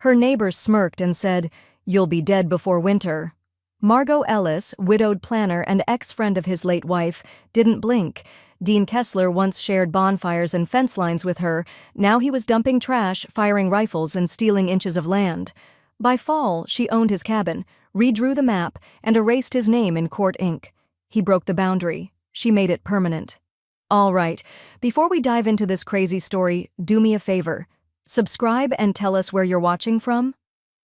Her neighbor smirked and said, "You'll be dead before winter." Margot Ellis, widowed planner and ex-friend of his late wife, didn't blink. Dean Kessler once shared bonfires and fence lines with her. Now he was dumping trash, firing rifles, and stealing inches of land. By fall, she owned his cabin, redrew the map, and erased his name in court ink. He broke the boundary. She made it permanent. All right, before we dive into this crazy story, do me a favor. Subscribe and tell us where you're watching from.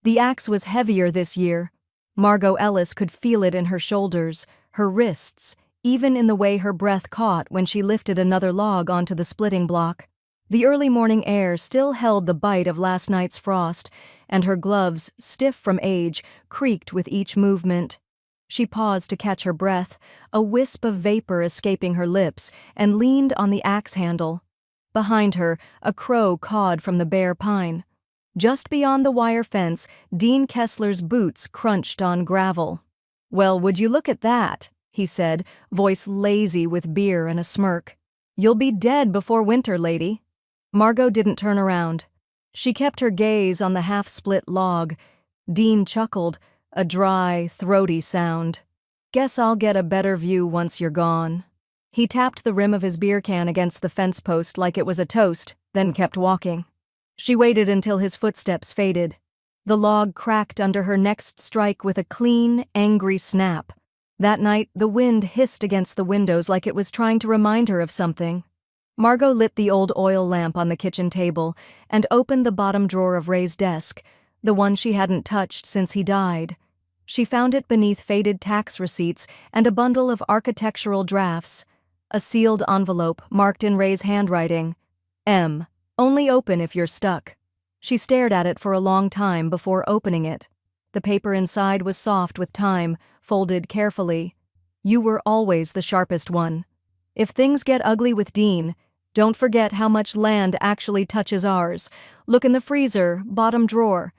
The axe was heavier this year. Margot Ellis could feel it in her shoulders, her wrists, even in the way her breath caught when she lifted another log onto the splitting block. The early morning air still held the bite of last night's frost, and her gloves, stiff from age, creaked with each movement. She paused to catch her breath, a wisp of vapor escaping her lips, and leaned on the axe handle. Behind her, a crow cawed from the bare pine. Just beyond the wire fence, Dean Kessler's boots crunched on gravel. "Well, would you look at that?" he said, voice lazy with beer and a smirk. "You'll be dead before winter, lady." Margot didn't turn around. She kept her gaze on the half-split log. Dean chuckled, a dry, throaty sound. "Guess I'll get a better view once you're gone." He tapped the rim of his beer can against the fence post like it was a toast, then kept walking. She waited until his footsteps faded. The log cracked under her next strike with a clean, angry snap. That night, the wind hissed against the windows like it was trying to remind her of something. Margot lit the old oil lamp on the kitchen table and opened the bottom drawer of Ray's desk, the one she hadn't touched since he died. She found it beneath faded tax receipts and a bundle of architectural drafts. A sealed envelope marked in Ray's handwriting, "M. Only open if you're stuck." She stared at it for a long time before opening it. The paper inside was soft with time, folded carefully. "You were always the sharpest one. If things get ugly with Dean, don't forget how much land actually touches ours. Look in the freezer, bottom drawer."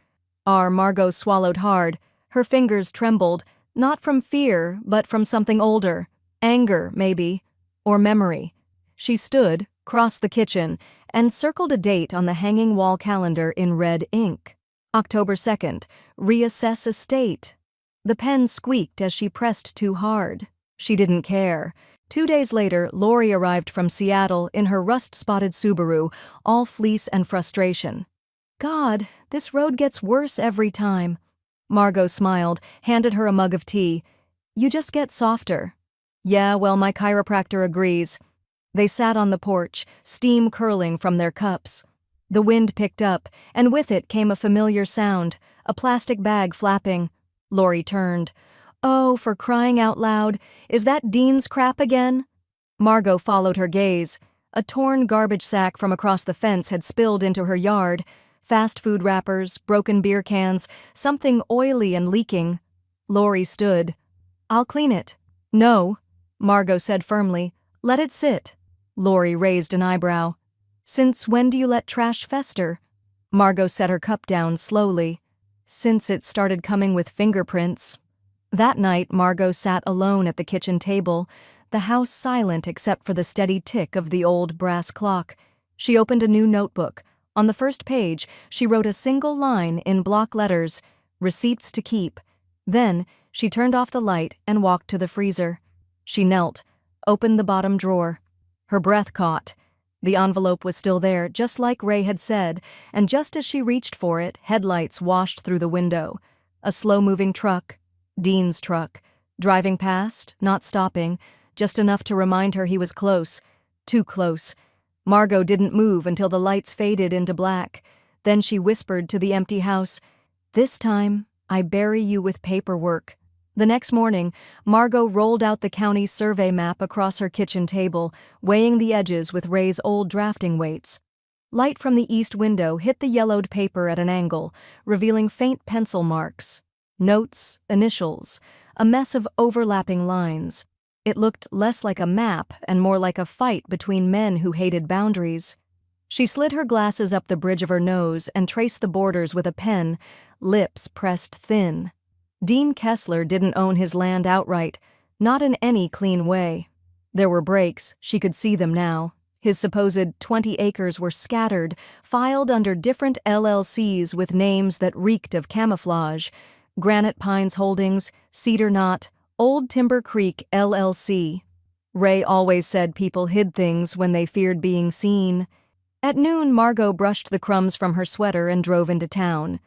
Margot swallowed hard. Her fingers trembled, not from fear, but from something older. Anger, maybe. Or memory. She stood, crossed the kitchen, and circled a date on the hanging wall calendar in red ink. October 2nd, reassess estate. The pen squeaked as she pressed too hard. She didn't care. 2 days later, Lori arrived from Seattle in her rust-spotted Subaru, all fleece and frustration. "God, this road gets worse every time." Margot smiled, handed her a mug of tea. "You just get softer." "Yeah, well, my chiropractor agrees." They sat on the porch, steam curling from their cups. The wind picked up, and with it came a familiar sound, a plastic bag flapping. Lori turned. "Oh, for crying out loud, is that Dean's crap again?" Margot followed her gaze. A torn garbage sack from across the fence had spilled into her yard. Fast food wrappers, broken beer cans, something oily and leaking. Lori stood. "I'll clean it." "No," Margot said firmly. "Let it sit." Lori raised an eyebrow. "Since when do you let trash fester?" Margot set her cup down slowly. "Since it started coming with fingerprints." That night, Margot sat alone at the kitchen table, the house silent except for the steady tick of the old brass clock. She opened a new notebook. On the first page, she wrote a single line in block letters, "Receipts to keep." Then, she turned off the light and walked to the freezer. She knelt, opened the bottom drawer. Her breath caught. The envelope was still there, just like Ray had said, and just as she reached for it, headlights washed through the window. A slow-moving truck, Dean's truck, driving past, not stopping, just enough to remind her he was close, too close. Margot didn't move until the lights faded into black. Then she whispered to the empty house, "This time, I bury you with paperwork." The next morning, Margot rolled out the county survey map across her kitchen table, weighing the edges with Ray's old drafting weights. Light from the east window hit the yellowed paper at an angle, revealing faint pencil marks. Notes, initials, a mess of overlapping lines. It looked less like a map and more like a fight between men who hated boundaries. She slid her glasses up the bridge of her nose and traced the borders with a pen, lips pressed thin. Dean Kessler didn't own his land outright, not in any clean way. There were breaks, she could see them now, His supposed 20 acres were scattered, filed under different LLCs with names that reeked of camouflage: Granite Pines Holdings, Cedar Knot, Old Timber Creek LLC. Ray always said people hid things when they feared being seen. At noon, Margot brushed the crumbs from her sweater and drove into town.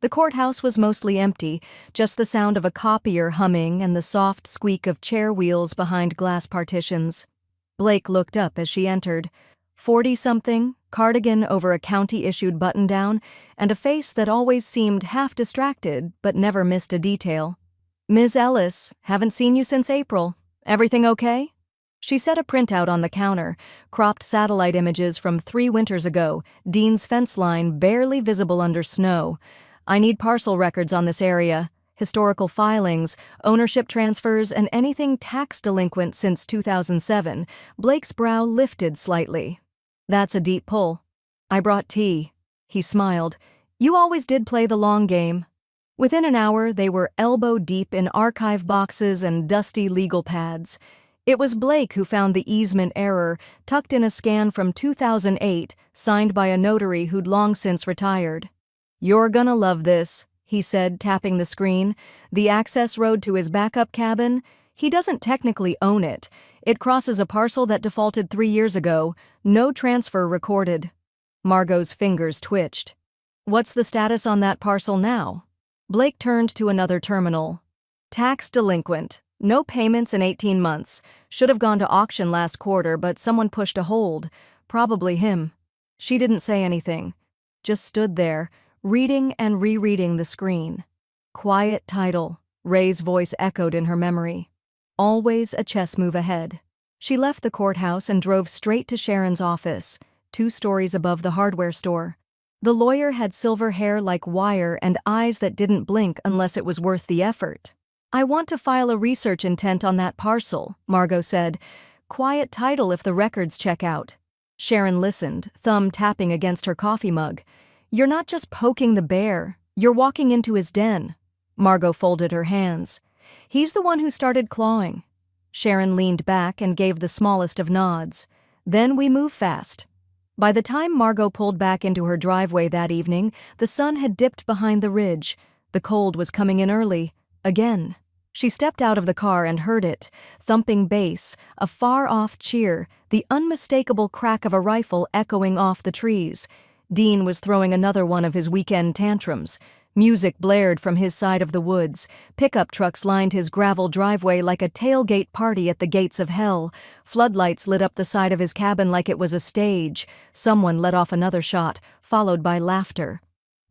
The courthouse was mostly empty, just the sound of a copier humming and the soft squeak of chair wheels behind glass partitions. Blake looked up as she entered. 40-something, cardigan over a county-issued button-down, and a face that always seemed half-distracted but never missed a detail. "Ms. Ellis, haven't seen you since April. Everything okay?" She set a printout on the counter, cropped satellite images from 3 winters ago, Dean's fence line barely visible under snow. "I need parcel records on this area. Historical filings, ownership transfers, and anything tax delinquent since 2007. Blake's brow lifted slightly. "That's a deep pull." "I brought tea." He smiled. "You always did play the long game." Within an hour, they were elbow-deep in archive boxes and dusty legal pads. It was Blake who found the easement error, tucked in a scan from 2008, signed by a notary who'd long since retired. "You're gonna love this," he said, tapping the screen. "The access road to his backup cabin? He doesn't technically own it. It crosses a parcel that defaulted 3 years ago. No transfer recorded." Margot's fingers twitched. "What's the status on that parcel now?" Blake turned to another terminal. "Tax delinquent. No payments in 18 months. Should have gone to auction last quarter, but someone pushed a hold. Probably him." She didn't say anything, just stood there, reading and rereading the screen. Quiet title, Ray's voice echoed in her memory. Always a chess move ahead. She left the courthouse and drove straight to Sharon's office, 2 stories above the hardware store. The lawyer had silver hair like wire and eyes that didn't blink unless it was worth the effort. "I want to file a research intent on that parcel," Margot said. "Quiet title if the records check out." Sharon listened, thumb tapping against her coffee mug. "You're not just poking the bear, you're walking into his den." Margot folded her hands. "He's the one who started clawing." Sharon leaned back and gave the smallest of nods. "Then we move fast." By the time Margot pulled back into her driveway that evening, the sun had dipped behind the ridge. The cold was coming in early. Again. She stepped out of the car and heard it. Thumping bass, a far-off cheer, the unmistakable crack of a rifle echoing off the trees. Dean was throwing another one of his weekend tantrums. Music blared from his side of the woods. Pickup trucks lined his gravel driveway like a tailgate party at the gates of hell. Floodlights lit up the side of his cabin like it was a stage. Someone let off another shot, followed by laughter.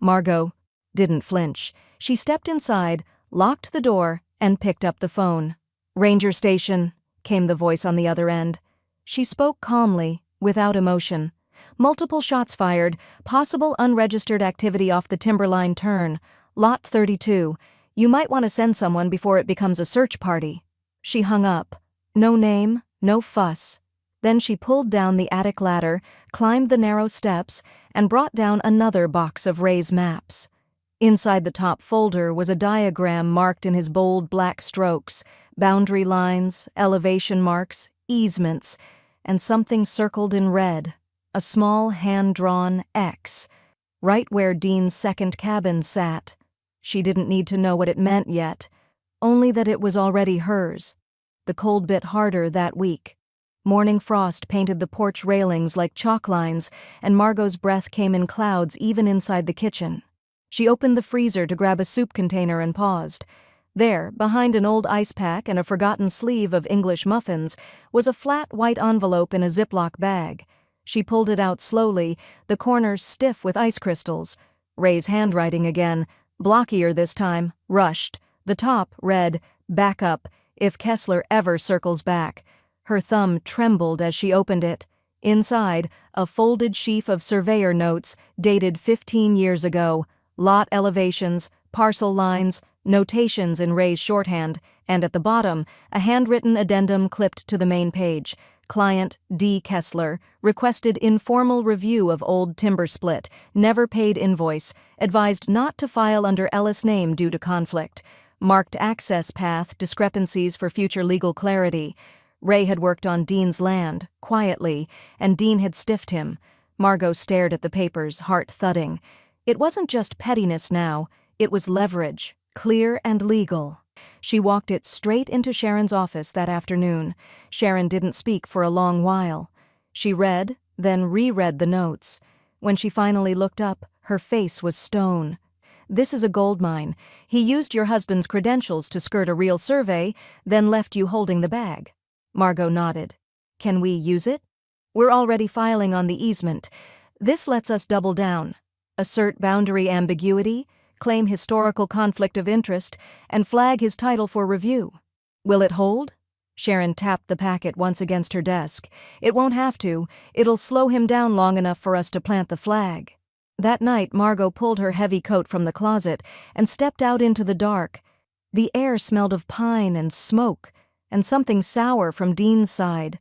Margot didn't flinch. She stepped inside, locked the door, and picked up the phone. "Ranger Station," came the voice on the other end. She spoke calmly, without emotion. "Multiple shots fired, possible unregistered activity off the Timberline turn. Lot 32. You might want to send someone before it becomes a search party." She hung up. No name, no fuss. Then she pulled down the attic ladder, climbed the narrow steps, and brought down another box of Ray's maps. Inside the top folder was a diagram marked in his bold black strokes, boundary lines, elevation marks, easements, and something circled in red, a small hand-drawn X, right where Dean's second cabin sat. She didn't need to know what it meant yet, only that it was already hers. The cold bit harder that week. Morning frost painted the porch railings like chalk lines, and Margot's breath came in clouds even inside the kitchen. She opened the freezer to grab a soup container and paused. There, behind an old ice pack and a forgotten sleeve of English muffins, was a flat white envelope in a Ziploc bag. She pulled it out slowly, the corners stiff with ice crystals. Ray's handwriting again, blockier this time, rushed. The top read, "Back up, if Kessler ever circles back." Her thumb trembled as she opened it. Inside, a folded sheaf of surveyor notes dated 15 years ago. Lot elevations, parcel lines, notations in Ray's shorthand, and at the bottom, a handwritten addendum clipped to the main page. Client D. Kessler requested informal review of old timber split, never paid invoice, advised not to file under Ellis name due to conflict. Marked access path discrepancies for future legal clarity. Ray had worked on Dean's land, quietly, and Dean had stiffed him. Margot stared at the papers, heart thudding. It wasn't just pettiness now, it was leverage, clear and legal. She walked it straight into Sharon's office that afternoon. Sharon didn't speak for a long while. She read, then reread the notes. When she finally looked up, her face was stone. "This is a gold mine. He used your husband's credentials to skirt a real survey, then left you holding the bag." Margot nodded. "Can we use it?" "We're already filing on the easement. This lets us double down. Assert boundary ambiguity, claim historical conflict of interest, and flag his title for review." "Will it hold?" Sharon tapped the packet once against her desk. "It won't have to. It'll slow him down long enough for us to plant the flag." That night, Margot pulled her heavy coat from the closet and stepped out into the dark. The air smelled of pine and smoke, and something sour from Dean's side.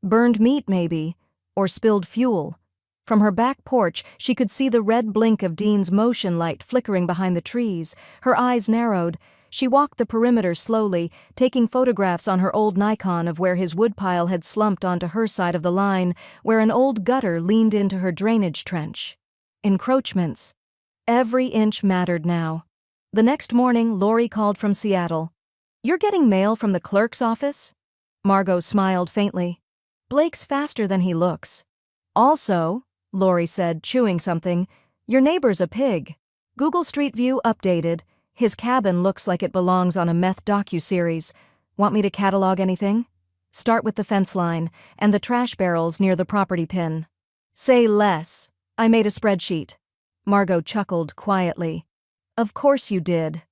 Burned meat, maybe, or spilled fuel. From her back porch, she could see the red blink of Dean's motion light flickering behind the trees. Her eyes narrowed. She walked the perimeter slowly, taking photographs on her old Nikon of where his woodpile had slumped onto her side of the line, where an old gutter leaned into her drainage trench. Encroachments. Every inch mattered now. The next morning, Lori called from Seattle. "You're getting mail from the clerk's office?" Margot smiled faintly. "Blake's faster than he looks." "Also," Lori said, chewing something, "your neighbor's a pig. Google Street View updated. His cabin looks like it belongs on a meth docuseries. Want me to catalog anything?" "Start with the fence line and the trash barrels near the property pin." "Say less. I made a spreadsheet." Margot chuckled quietly. "Of course you did."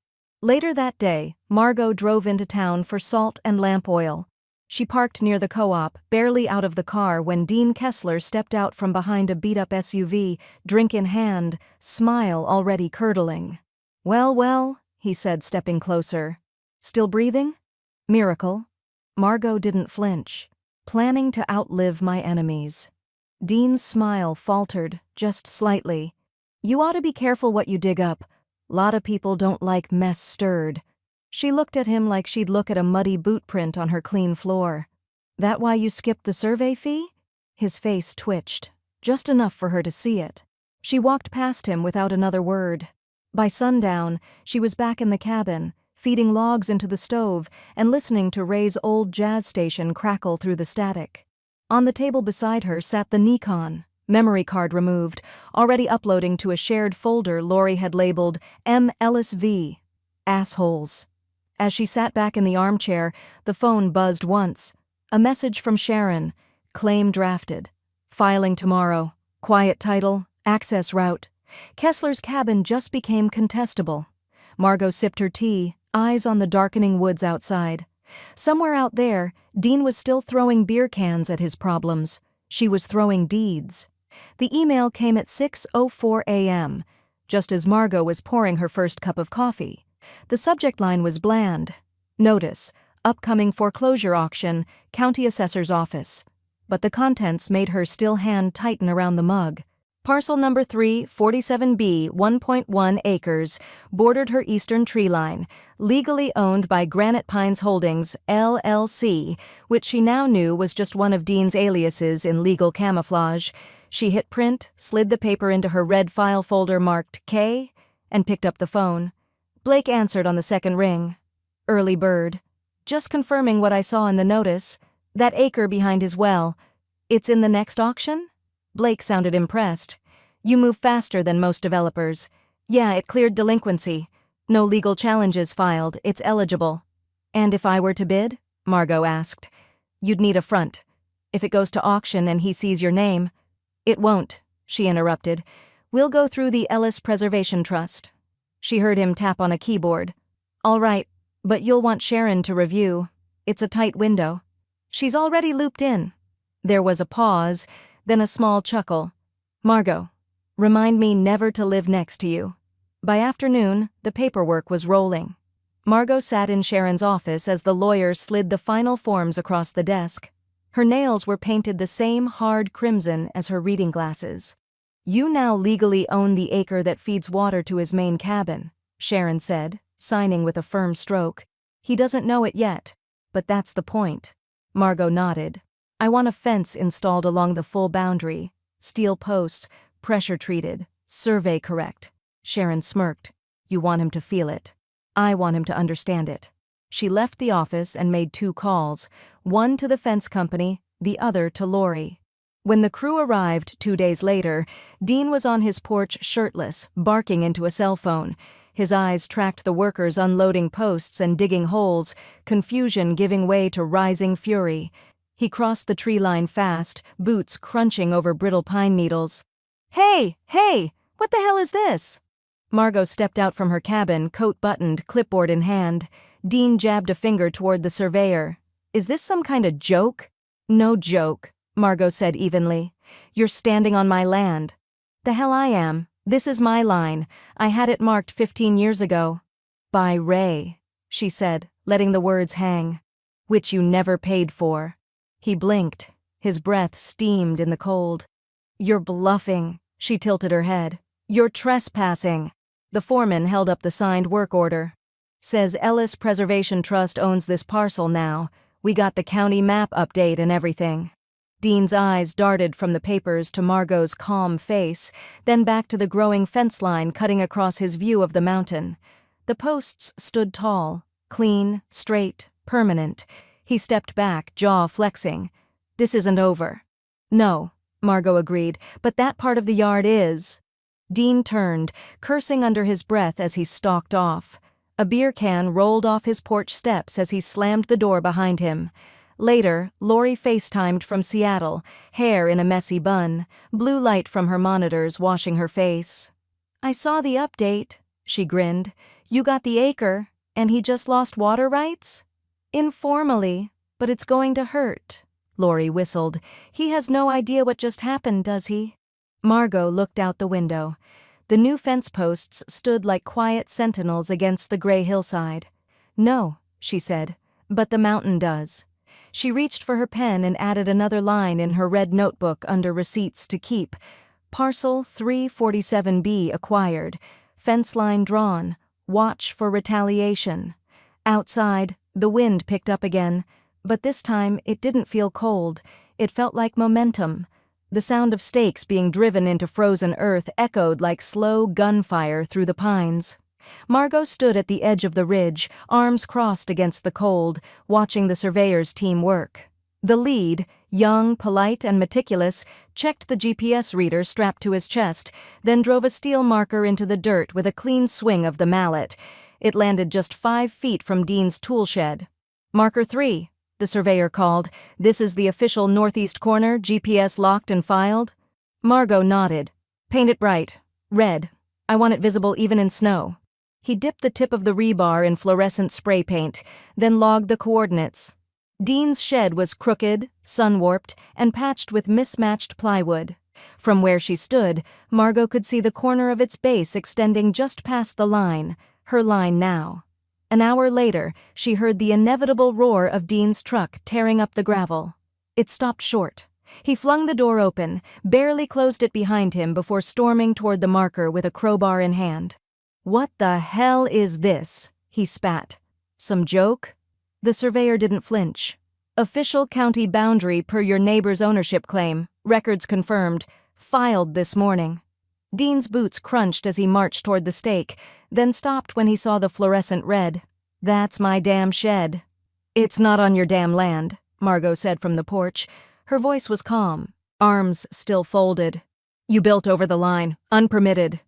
Later that day, Margot drove into town for salt and lamp oil. She parked near the co-op, barely out of the car when Dean Kessler stepped out from behind a beat-up SUV, drink in hand, smile already curdling. "Well, well," he said, stepping closer. "Still breathing?" "Miracle." Margot didn't flinch. "Planning to outlive my enemies." Dean's smile faltered, just slightly. "You ought to be careful what you dig up. Lot of people don't like mess stirred." She looked at him like she'd look at a muddy boot print on her clean floor. "That why you skipped the survey fee?" His face twitched, just enough for her to see it. She walked past him without another word. By sundown, she was back in the cabin, feeding logs into the stove and listening to Ray's old jazz station crackle through the static. On the table beside her sat the Nikon, memory card removed, already uploading to a shared folder Lori had labeled M. Ellis V. Assholes. As she sat back in the armchair, the phone buzzed once. A message from Sharon. Claim drafted. Filing tomorrow. Quiet title. Access route. Kessler's cabin just became contestable. Margot sipped her tea, eyes on the darkening woods outside. Somewhere out there, Dean was still throwing beer cans at his problems. She was throwing deeds. The email came at 6:04 a.m., just as Margot was pouring her first cup of coffee. The subject line was bland. Notice, upcoming foreclosure auction, county assessor's office. But the contents made her still hand tighten around the mug. Parcel number 347B, 1.1 acres, bordered her eastern tree line, legally owned by Granite Pines Holdings, LLC, which she now knew was just one of Dean's aliases in legal camouflage. She hit print, slid the paper into her red file folder marked K, and picked up the phone. Blake answered on the second ring. "Early bird. Just confirming what I saw in the notice. That acre behind his well. It's in the next auction?" Blake sounded impressed. "You move faster than most developers. Yeah, it cleared delinquency. No legal challenges filed. It's eligible." "And if I were to bid?" Margot asked. "You'd need a front. If it goes to auction and he sees your name—" "It won't," she interrupted. "We'll go through the Ellis Preservation Trust." She heard him tap on a keyboard. "All right, but you'll want Sharon to review. It's a tight window." "She's already looped in." There was a pause, then a small chuckle. "Margot, remind me never to live next to you." By afternoon, the paperwork was rolling. Margot sat in Sharon's office as the lawyer slid the final forms across the desk. Her nails were painted the same hard crimson as her reading glasses. "You now legally own the acre that feeds water to his main cabin," Sharon said, signing with a firm stroke. "He doesn't know it yet, but that's the point. Margot nodded. I want a fence installed along the full boundary. Steel posts, pressure-treated, survey correct. Sharon smirked. You want him to feel it. I want him to understand it. She left the office and made 2 calls, one to the fence company, the other to Lori. When the crew arrived 2 days later, Dean was on his porch shirtless, barking into a cell phone. His eyes tracked the workers unloading posts and digging holes, confusion giving way to rising fury. He crossed the tree line fast, boots crunching over brittle pine needles. Hey, what the hell is this? Margot stepped out from her cabin, coat buttoned, clipboard in hand. Dean jabbed a finger toward the surveyor. Is this some kind of joke? No joke, Margot said evenly. You're standing on my land. The hell I am. This is my line. I had it marked 15 years ago. By Ray, she said, letting the words hang. Which you never paid for. He blinked. His breath steamed in the cold. You're bluffing, she tilted her head. You're trespassing. The foreman held up the signed work order. Says Ellis Preservation Trust owns this parcel now. We got the county map update and everything. Dean's eyes darted from the papers to Margot's calm face, then back to the growing fence line cutting across his view of the mountain. The posts stood tall, clean, straight, permanent. He stepped back, jaw flexing. This isn't over. No, Margot agreed, but that part of the yard is. Dean turned, cursing under his breath as he stalked off. A beer can rolled off his porch steps as he slammed the door behind him. Later, Lori FaceTimed from Seattle, hair in a messy bun, blue light from her monitors washing her face. I saw the update, she grinned. You got the acre, and he just lost water rights? Informally, but it's going to hurt, Lori whistled. He has no idea what just happened, does he? Margot looked out the window. The new fence posts stood like quiet sentinels against the gray hillside. No, she said, but the mountain does. She reached for her pen and added another line in her red notebook under receipts to keep. Parcel 347B acquired. Fence line drawn. Watch for retaliation. Outside, the wind picked up again, but this time it didn't feel cold. It felt like momentum. The sound of stakes being driven into frozen earth echoed like slow gunfire through the pines. Margot stood at the edge of the ridge, arms crossed against the cold, watching the surveyor's team work. The lead, young, polite, and meticulous, checked the GPS reader strapped to his chest, then drove a steel marker into the dirt with a clean swing of the mallet. It landed just 5 feet from Dean's tool shed. Marker 3, the surveyor called. This is the official northeast corner, GPS locked and filed? Margot nodded. Paint it bright. Red. I want it visible even in snow. He dipped the tip of the rebar in fluorescent spray paint, then logged the coordinates. Dean's shed was crooked, sun-warped, and patched with mismatched plywood. From where she stood, Margot could see the corner of its base extending just past the line, her line now. An hour later, she heard the inevitable roar of Dean's truck tearing up the gravel. It stopped short. He flung the door open, barely closed it behind him before storming toward the marker with a crowbar in hand. What the hell is this? He spat. Some joke? The surveyor didn't flinch. Official county boundary per your neighbor's ownership claim, records confirmed, filed this morning. Dean's boots crunched as he marched toward the stake, then stopped when he saw the fluorescent red. That's my damn shed. It's not on your damn land, Margot said from the porch. Her voice was calm, arms still folded. You built over the line, unpermitted.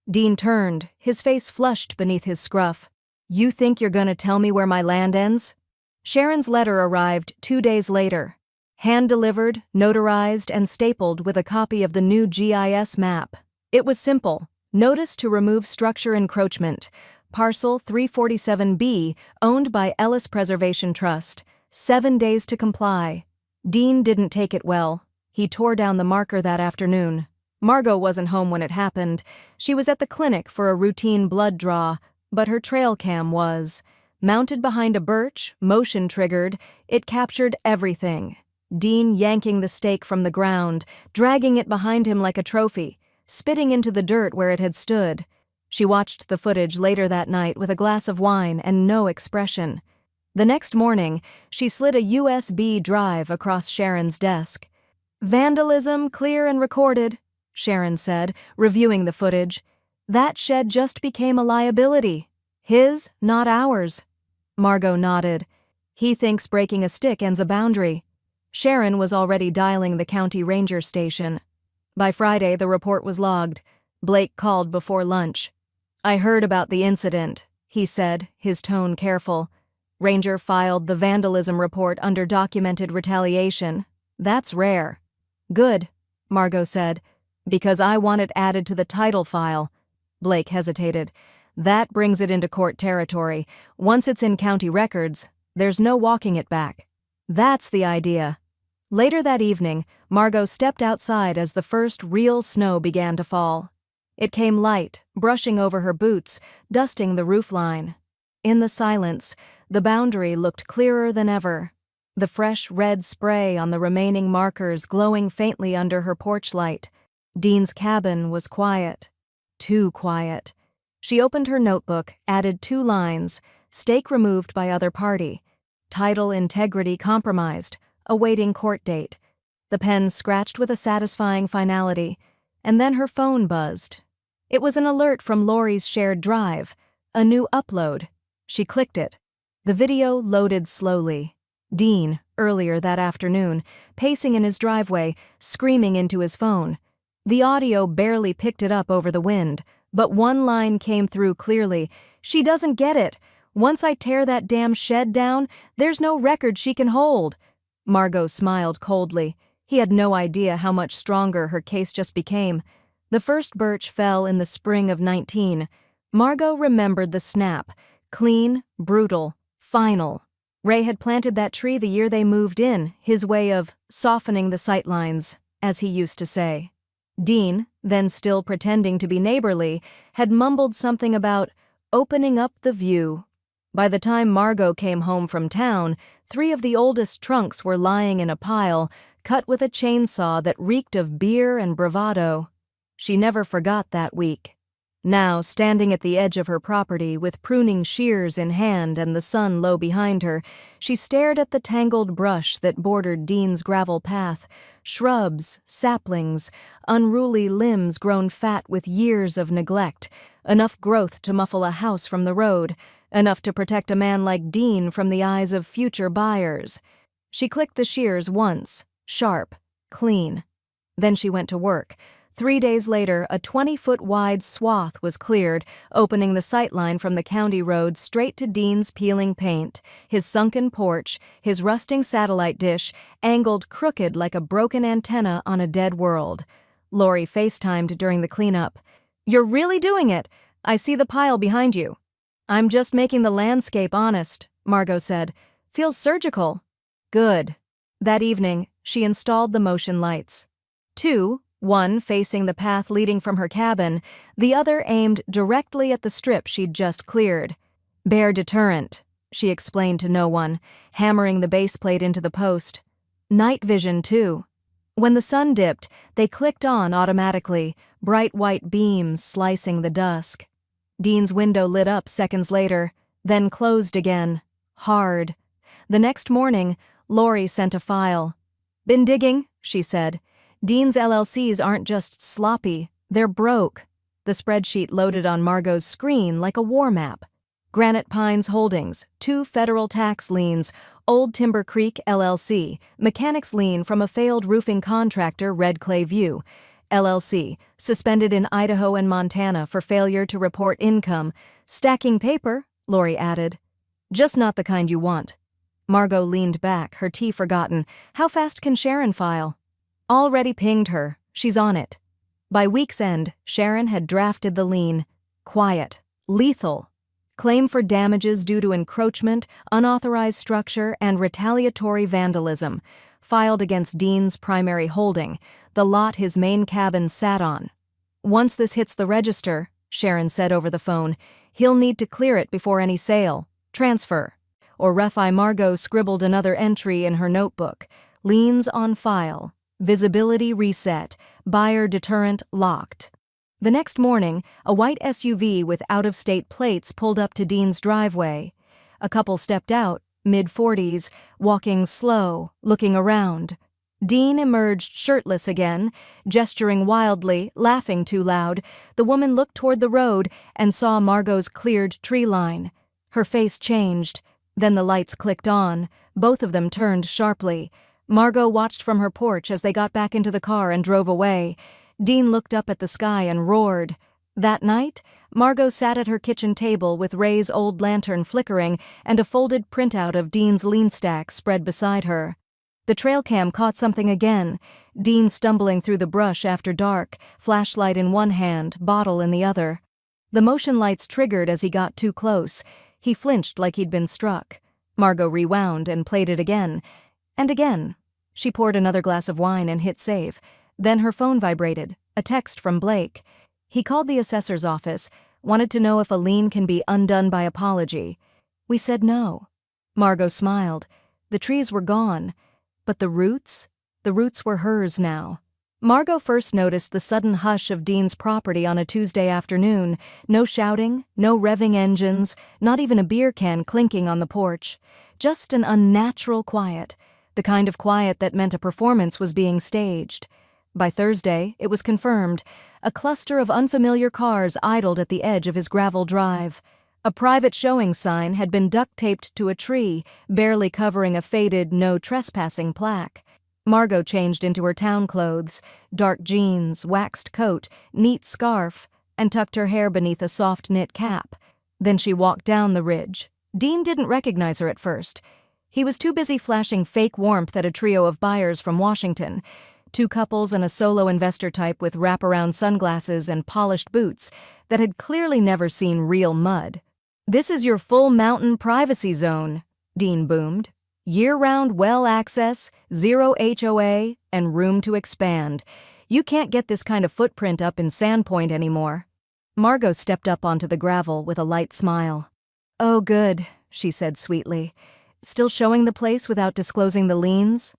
Dean turned, his face flushed beneath his scruff. You think you're gonna tell me where my land ends? Sharon's letter arrived 2 days later. Hand-delivered, notarized, and stapled with a copy of the new GIS map. It was simple. Notice to remove structure encroachment. Parcel 347B, owned by Ellis Preservation Trust. 7 days to comply. Dean didn't take it well. He tore down the marker that afternoon. Margot wasn't home when it happened. She was at the clinic for a routine blood draw, but her trail cam was. Mounted behind a birch, motion-triggered, it captured everything. Dean yanking the stake from the ground, dragging it behind him like a trophy, spitting into the dirt where it had stood. She watched the footage later that night with a glass of wine and no expression. The next morning, she slid a USB drive across Sharon's desk. "Vandalism clear and recorded," Sharon said, reviewing the footage. "That shed just became a liability. His, not ours." Margot nodded. "He thinks breaking a stick ends a boundary." Sharon was already dialing the county ranger station. By Friday, the report was logged. Blake called before lunch. "I heard about the incident," he said, his tone careful. "Ranger filed the vandalism report under documented retaliation. That's rare." "Good," Margot said, "because I want it added to the title file." Blake hesitated. "That brings it into court territory. Once it's in county records, there's no walking it back." "That's the idea." Later that evening, Margot stepped outside as the first real snow began to fall. It came light, brushing over her boots, dusting the roofline. In the silence, the boundary looked clearer than ever, the fresh red spray on the remaining markers glowing faintly under her porch light. Dean's cabin was quiet. Too quiet. She opened her notebook, added 2 lines, stake removed by other party. Title integrity compromised, awaiting court date. The pen scratched with a satisfying finality, and then her phone buzzed. It was an alert from Lori's shared drive, a new upload. She clicked it. The video loaded slowly. Dean, earlier that afternoon, pacing in his driveway, screaming into his phone. The audio barely picked it up over the wind, but one line came through clearly. "She doesn't get it. Once I tear that damn shed down, there's no record she can hold." Margot smiled coldly. He had no idea how much stronger her case just became. The first birch fell in the spring of 19. Margot remembered the snap. Clean, brutal, final. Ray had planted that tree the year they moved in, his way of softening the sightlines, as he used to say. Dean, then still pretending to be neighborly, had mumbled something about opening up the view. By the time Margot came home from town, 3 of the oldest trunks were lying in a pile, cut with a chainsaw that reeked of beer and bravado. She never forgot that week. Now, standing at the edge of her property with pruning shears in hand and the sun low behind her, she stared at the tangled brush that bordered Dean's gravel path. Shrubs, saplings, unruly limbs grown fat with years of neglect, enough growth to muffle a house from the road, enough to protect a man like Dean from the eyes of future buyers. She clicked the shears once, sharp, clean. Then she went to work. 3 days later, a 20-foot-wide swath was cleared, opening the sightline from the county road straight to Dean's peeling paint, his sunken porch, his rusting satellite dish, angled crooked like a broken antenna on a dead world. Lori FaceTimed during the cleanup. "You're really doing it. I see the pile behind you." "I'm just making the landscape honest," Margot said. "Feels surgical." "Good." That evening, she installed the motion lights. 2, one facing the path leading from her cabin, the other aimed directly at the strip she'd just cleared. "Bear deterrent," she explained to no one, hammering the base plate into the post. "Night vision, too." When the sun dipped, they clicked on automatically, bright white beams slicing the dusk. Dean's window lit up seconds later, then closed again, hard. The next morning, Lori sent a file. "Been digging," she said. "Dean's LLCs aren't just sloppy, they're broke." The spreadsheet loaded on Margot's screen like a war map. Granite Pines Holdings, 2 federal tax liens, Old Timber Creek LLC, mechanics lien from a failed roofing contractor Red Clay View, LLC, suspended in Idaho and Montana for failure to report income. "Stacking paper," Lori added. "Just not the kind you want." Margot leaned back, her tea forgotten. "How fast can Sharon file?" "Already pinged her. She's on it." By week's end, Sharon had drafted the lien. Quiet. Lethal. Claim for damages due to encroachment, unauthorized structure, and retaliatory vandalism. Filed against Dean's primary holding, the lot his main cabin sat on. "Once this hits the register," Sharon said over the phone, "he'll need to clear it before any sale. Transfer." Or Refi Margot scribbled another entry in her notebook. "Liens on file. Visibility reset. Buyer deterrent locked." The next morning, a white SUV with out-of-state plates pulled up to Dean's driveway. A couple stepped out, mid-40s, walking slow, looking around. Dean emerged shirtless again, gesturing wildly, laughing too loud. The woman looked toward the road and saw Margot's cleared tree line. Her face changed. Then the lights clicked on. Both of them turned sharply. Margot watched from her porch as they got back into the car and drove away. Dean looked up at the sky and roared. That night, Margot sat at her kitchen table with Ray's old lantern flickering and a folded printout of Dean's lean stack spread beside her. The trail cam caught something again. Dean stumbling through the brush after dark, flashlight in one hand, bottle in the other. The motion lights triggered as he got too close. He flinched like he'd been struck. Margot rewound and played it again. And again. She poured another glass of wine and hit save. Then her phone vibrated. A text from Blake. He called the assessor's office, wanted to know if a lien can be undone by apology. We said no. Margot smiled. The trees were gone. But the roots? The roots were hers now. Margot first noticed the sudden hush of Dean's property on a Tuesday afternoon. No shouting, no revving engines, not even a beer can clinking on the porch. Just an unnatural quiet. The kind of quiet that meant a performance was being staged. By Thursday, it was confirmed. A cluster of unfamiliar cars idled at the edge of his gravel drive. A private showing sign had been duct-taped to a tree, barely covering a faded "No Trespassing" plaque. Margot changed into her town clothes, dark jeans, waxed coat, neat scarf, and tucked her hair beneath a soft knit cap. Then she walked down the ridge. Dean didn't recognize her at first. He was too busy flashing fake warmth at a trio of buyers from Washington. 2 couples and a solo investor type with wraparound sunglasses and polished boots that had clearly never seen real mud. "This is your full mountain privacy zone," Dean boomed. "Year-round well access, 0 HOA, and room to expand. You can't get this kind of footprint up in Sandpoint anymore." Margot stepped up onto the gravel with a light smile. "Oh, good," she said sweetly. "Still showing the place without disclosing the liens?"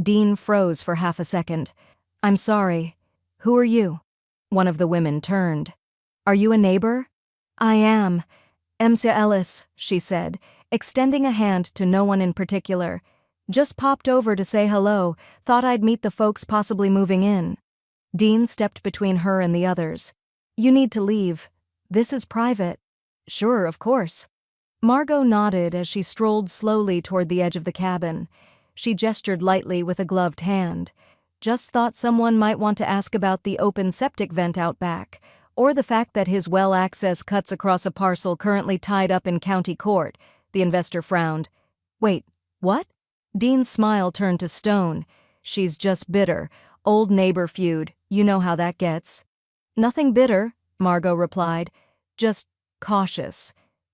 Dean froze for half a second. "I'm sorry. Who are you?" One of the women turned. "Are you a neighbor?" "I am. Emsa Ellis," she said, extending a hand to no one in particular. "Just popped over to say hello, thought I'd meet the folks possibly moving in." Dean stepped between her and the others. "You need to leave. This is private." "Sure, of course." Margot nodded as she strolled slowly toward the edge of the cabin. She gestured lightly with a gloved hand. "Just thought someone might want to ask about the open septic vent out back, or the fact that his well access cuts across a parcel currently tied up in county court." The investor frowned. "Wait, what?" Dean's smile turned to stone. "She's just bitter. Old neighbor feud. You know how that gets." "Nothing bitter," Margot replied. "Just cautious.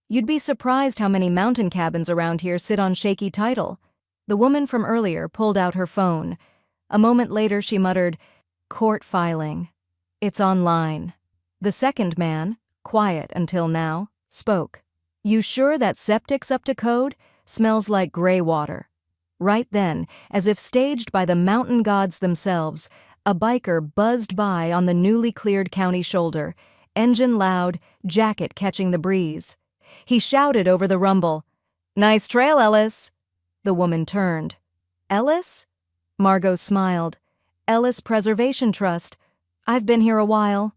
You'd be surprised how many mountain cabins around here sit on shaky title." The woman from earlier pulled out her phone. A moment later she muttered, "Court filing. It's online." The second man, quiet until now, spoke. "You sure that septic's up to code? Smells like gray water." Right then, as if staged by the mountain gods themselves, a biker buzzed by on the newly cleared county shoulder, engine loud, jacket catching the breeze. He shouted over the rumble, "Nice trail, Ellis." The woman turned. "Ellis?" Margot smiled. "Ellis Preservation Trust. I've been here a while."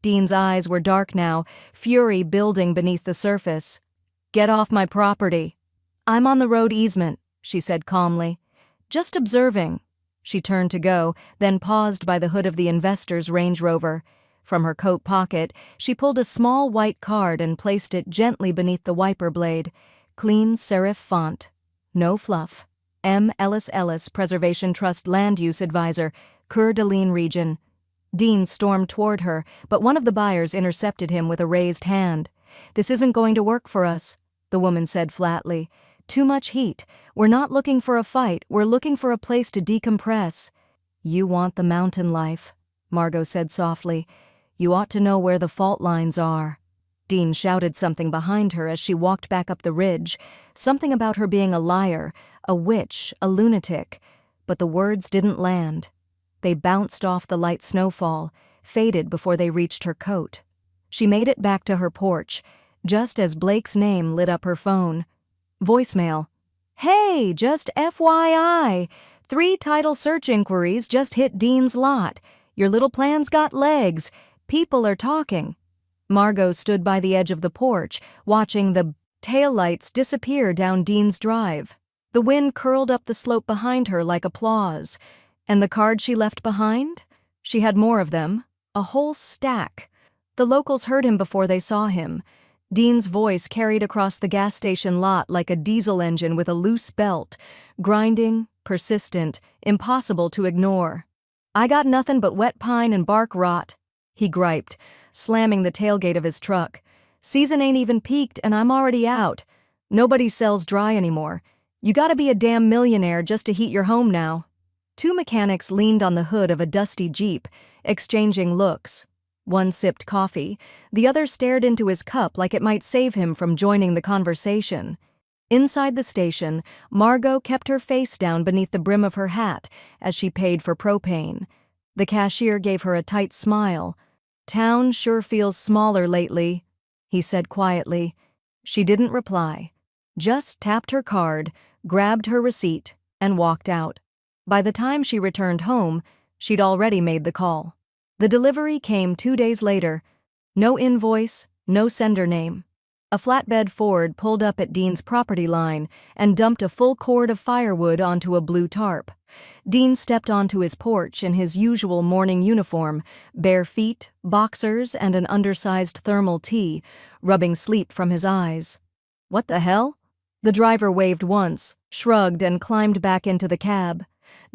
Dean's eyes were dark now, fury building beneath the surface. "Get off my property." "I'm on the road easement," she said calmly. "Just observing." She turned to go, then paused by the hood of the investor's Range Rover. From her coat pocket, she pulled a small white card and placed it gently beneath the wiper blade. Clean serif font. No fluff. M. Ellis Ellis, Preservation Trust Land Use Advisor, Coeur d'Alene Region. Dean stormed toward her, but one of the buyers intercepted him with a raised hand. "This isn't going to work for us," the woman said flatly. "Too much heat. We're not looking for a fight. We're looking for a place to decompress." "You want the mountain life," Margot said softly. "You ought to know where the fault lines are." Dean shouted something behind her as she walked back up the ridge, something about her being a liar, a witch, a lunatic, but the words didn't land. They bounced off the light snowfall, faded before they reached her coat. She made it back to her porch, just as Blake's name lit up her phone. "Voicemail." Hey, just FYI, 3 title search inquiries just hit Dean's lot. Your little plan's got legs. People are talking. Margot stood by the edge of the porch, watching the taillights disappear down Dean's drive. The wind curled up the slope behind her like applause. And the cards she left behind? She had more of them, a whole stack. The locals heard him before they saw him. Dean's voice carried across the gas station lot like a diesel engine with a loose belt, grinding, persistent, impossible to ignore. "I got nothing but wet pine and bark rot," he griped, slamming the tailgate of his truck. "Season ain't even peaked and I'm already out. Nobody sells dry anymore. You gotta be a damn millionaire just to heat your home now." 2 mechanics leaned on the hood of a dusty Jeep, exchanging looks. One sipped coffee, the other stared into his cup like it might save him from joining the conversation. Inside the station, Margot kept her face down beneath the brim of her hat as she paid for propane. The cashier gave her a tight smile. "Town sure feels smaller lately," he said quietly. She didn't reply, just tapped her card, grabbed her receipt, and walked out. By the time she returned home, she'd already made the call. The delivery came 2 days later. No invoice, no sender name. A flatbed Ford pulled up at Dean's property line and dumped a full cord of firewood onto a blue tarp. Dean stepped onto his porch in his usual morning uniform, bare feet, boxers, and an undersized thermal tee, rubbing sleep from his eyes. "What the hell?" The driver waved once, shrugged, and climbed back into the cab.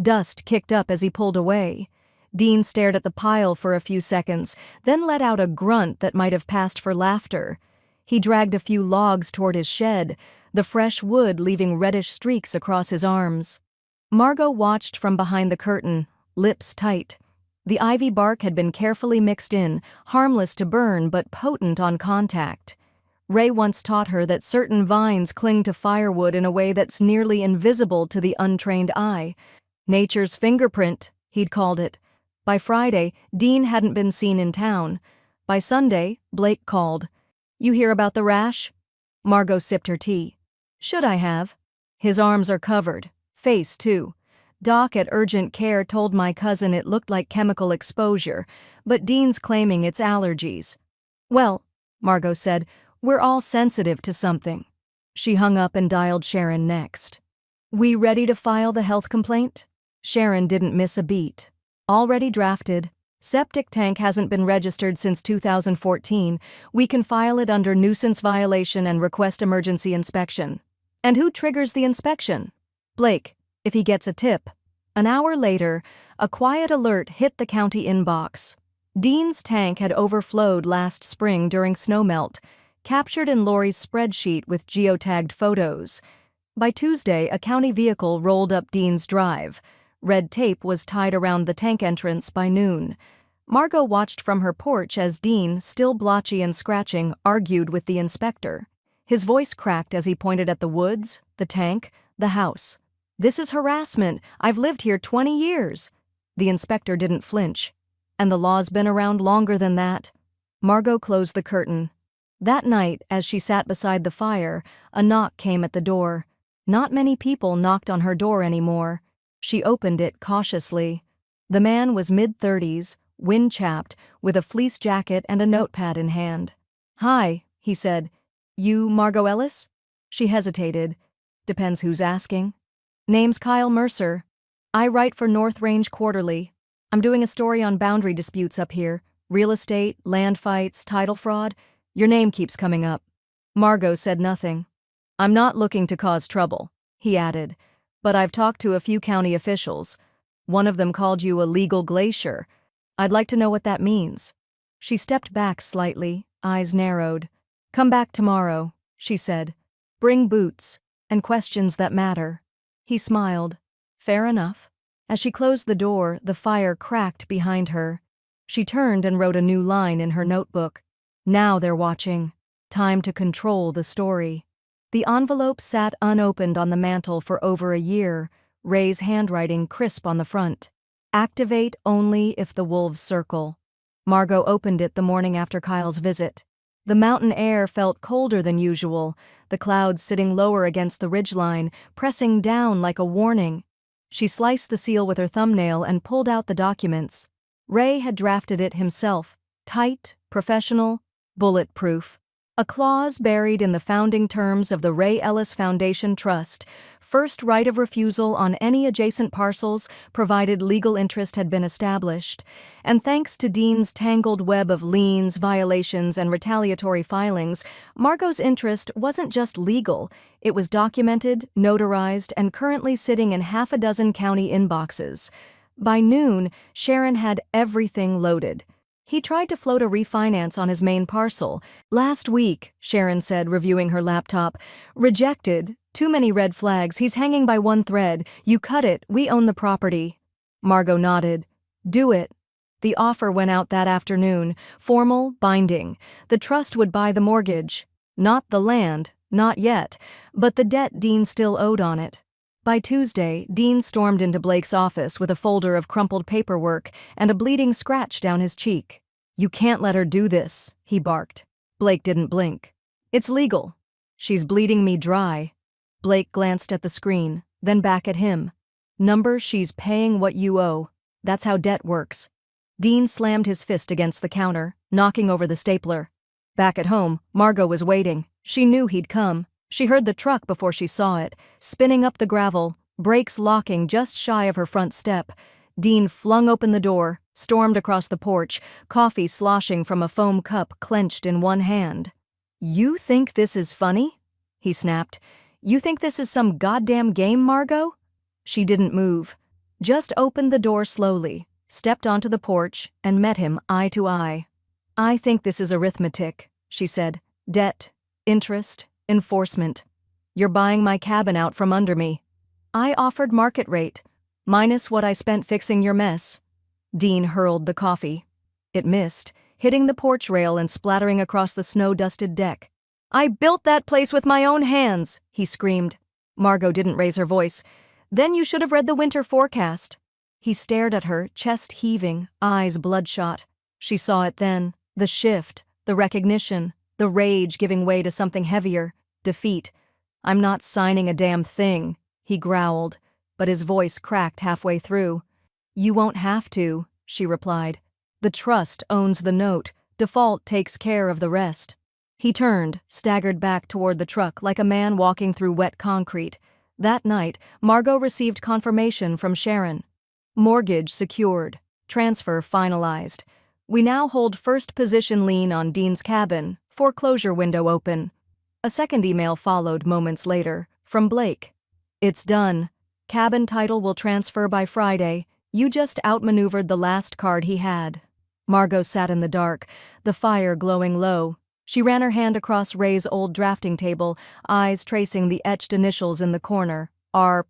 Dust kicked up as he pulled away. Dean stared at the pile for a few seconds, then let out a grunt that might have passed for laughter. He dragged a few logs toward his shed, the fresh wood leaving reddish streaks across his arms. Margot watched from behind the curtain, lips tight. The ivy bark had been carefully mixed in, harmless to burn but potent on contact. Ray once taught her that certain vines cling to firewood in a way that's nearly invisible to the untrained eye. Nature's fingerprint, he'd called it. By Friday, Dean hadn't been seen in town. By Sunday, Blake called. "You hear about the rash?" Margot sipped her tea. "Should I have?" "His arms are covered. Face, too. Doc at urgent care told my cousin it looked like chemical exposure, but Dean's claiming it's allergies." "Well," Margot said, "we're all sensitive to something." She hung up and dialed Sharon next. "We ready to file the health complaint?" Sharon didn't miss a beat. "Already drafted. Septic tank hasn't been registered since 2014. We can file it under nuisance violation and request emergency inspection." "And who triggers the inspection?" "Blake, if he gets a tip." An hour later, a quiet alert hit the county inbox. Dean's tank had overflowed last spring during snowmelt, captured in Lori's spreadsheet with geotagged photos. By Tuesday, a county vehicle rolled up Dean's drive. Red tape was tied around the tank entrance by noon. Margot watched from her porch as Dean, still blotchy and scratching, argued with the inspector. His voice cracked as he pointed at the woods, the tank, the house. "This is harassment. I've lived here 20 years. The inspector didn't flinch. "And the law's been around longer than that." Margot closed the curtain. That night, as she sat beside the fire, a knock came at the door. Not many people knocked on her door anymore. She opened it cautiously. The man was mid-30s, wind-chapped, with a fleece jacket and a notepad in hand. "Hi," he said. "You Margot Ellis?" She hesitated. "Depends who's asking." "Name's Kyle Mercer. I write for North Range Quarterly. I'm doing a story on boundary disputes up here. Real estate, land fights, title fraud. Your name keeps coming up." Margot said nothing. "I'm not looking to cause trouble," he added. "But I've talked to a few county officials. One of them called you a legal glacier. I'd like to know what that means." She stepped back slightly, eyes narrowed. "Come back tomorrow," she said. "Bring boots, and questions that matter." He smiled. "Fair enough." As she closed the door, the fire cracked behind her. She turned and wrote a new line in her notebook. Now they're watching. Time to control the story. The envelope sat unopened on the mantel for over a year, Ray's handwriting crisp on the front. "Activate only if the wolves circle." Margot opened it the morning after Kyle's visit. The mountain air felt colder than usual, the clouds sitting lower against the ridgeline, pressing down like a warning. She sliced the seal with her thumbnail and pulled out the documents. Ray had drafted it himself, tight, professional, bulletproof. A clause buried in the founding terms of the Ray Ellis Foundation Trust, first right of refusal on any adjacent parcels provided legal interest had been established. And thanks to Dean's tangled web of liens, violations, and retaliatory filings, Margot's interest wasn't just legal, it was documented, notarized, and currently sitting in half a dozen county inboxes. By noon, Sharon had everything loaded. He tried to float a refinance on his main parcel. Last week, Sharon said, reviewing her laptop. Rejected. Too many red flags. He's hanging by one thread. You cut it. We own the property. Margot nodded. Do it. The offer went out that afternoon. Formal, binding. The trust would buy the mortgage. Not the land. Not yet. But the debt Dean still owed on it. By Tuesday, Dean stormed into Blake's office with a folder of crumpled paperwork and a bleeding scratch down his cheek. You can't let her do this, he barked. Blake didn't blink. It's legal. She's bleeding me dry. Blake glanced at the screen, then back at him. Number, she's paying what you owe. That's how debt works. Dean slammed his fist against the counter, knocking over the stapler. Back at home, Margot was waiting. She knew he'd come. She heard the truck before she saw it, spinning up the gravel, brakes locking just shy of her front step. Dean flung open the door, stormed across the porch, coffee sloshing from a foam cup clenched in one hand. You think this is funny? He snapped. You think this is some goddamn game, Margot? She didn't move, just opened the door slowly, stepped onto the porch, and met him eye to eye. I think this is arithmetic, she said. Debt, interest, enforcement. You're buying my cabin out from under me. I offered market rate, minus what I spent fixing your mess. Dean hurled the coffee. It missed, hitting the porch rail and splattering across the snow-dusted deck. I built that place with my own hands, he screamed. Margot didn't raise her voice. Then you should have read the winter forecast. He stared at her, chest heaving, eyes bloodshot. She saw it then, the shift, the recognition, the rage giving way to something heavier, defeat. I'm not signing a damn thing, he growled, but his voice cracked halfway through. You won't have to, she replied. The trust owns the note. Default takes care of the rest. He turned, staggered back toward the truck like a man walking through wet concrete. That night, Margot received confirmation from Sharon. Mortgage secured. Transfer finalized. We now hold first position lien on Dean's cabin. Foreclosure window open. A second email followed moments later, from Blake. It's done. Cabin title will transfer by Friday. You just outmaneuvered the last card he had. Margot sat in the dark, the fire glowing low. She ran her hand across Ray's old drafting table, eyes tracing the etched initials in the corner, R+M,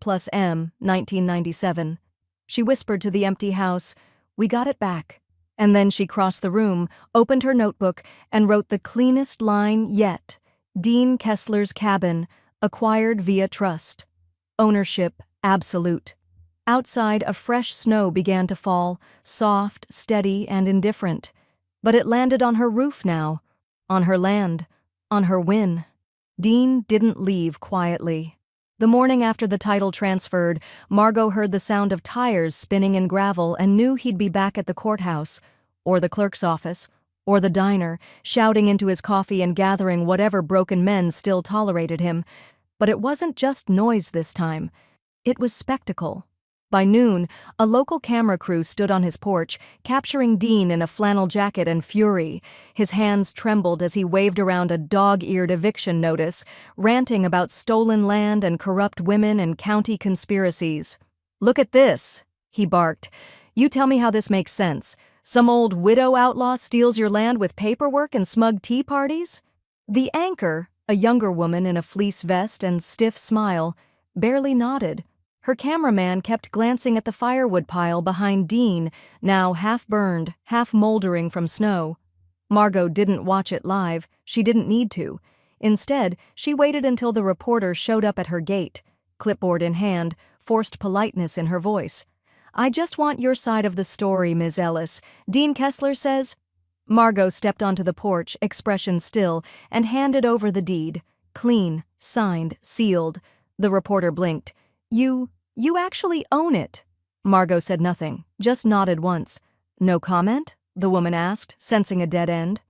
1997. She whispered to the empty house, We got it back. And then she crossed the room, opened her notebook, and wrote the cleanest line yet. Dean Kessler's cabin, acquired via trust. Ownership, absolute. Outside, a fresh snow began to fall, soft, steady, and indifferent. But it landed on her roof now, on her land, on her win. Dean didn't leave quietly. The morning after the title transferred, Margot heard the sound of tires spinning in gravel and knew he'd be back at the courthouse, or the clerk's office, or the diner, shouting into his coffee and gathering whatever broken men still tolerated him. But it wasn't just noise this time. It was spectacle. By noon, a local camera crew stood on his porch, capturing Dean in a flannel jacket and fury. His hands trembled as he waved around a dog-eared eviction notice, ranting about stolen land and corrupt women and county conspiracies. Look at this, he barked. You tell me how this makes sense. Some old widow outlaw steals your land with paperwork and smug tea parties? The anchor, a younger woman in a fleece vest and stiff smile, barely nodded. Her cameraman kept glancing at the firewood pile behind Dean, now half-burned, half-moldering from snow. Margot didn't watch it live. She didn't need to. Instead, she waited until the reporter showed up at her gate, clipboard in hand, forced politeness in her voice. I just want your side of the story, Ms. Ellis. Dean Kessler says. Margot stepped onto the porch, expression still, and handed over the deed. Clean, signed, sealed. The reporter blinked. You actually own it." Margot said nothing, just nodded once. "No comment?" the woman asked, sensing a dead end.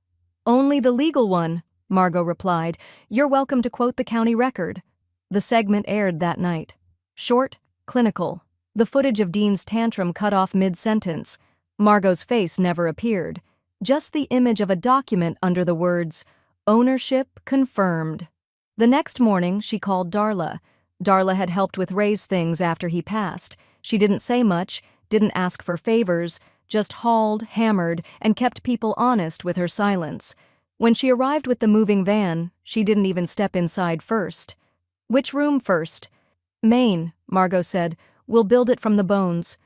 "Only the legal one," Margot replied. "You're welcome to quote the county record." The segment aired that night. Short, clinical. The footage of Dean's tantrum cut off mid-sentence. Margot's face never appeared. Just the image of a document under the words, "Ownership confirmed." The next morning, she called Darla. Darla had helped with Ray's things after he passed. She didn't say much, didn't ask for favors, just hauled, hammered, and kept people honest with her silence. When she arrived with the moving van, she didn't even step inside first. "Which room first?" "Main," Margot said. "We'll build it from the bones."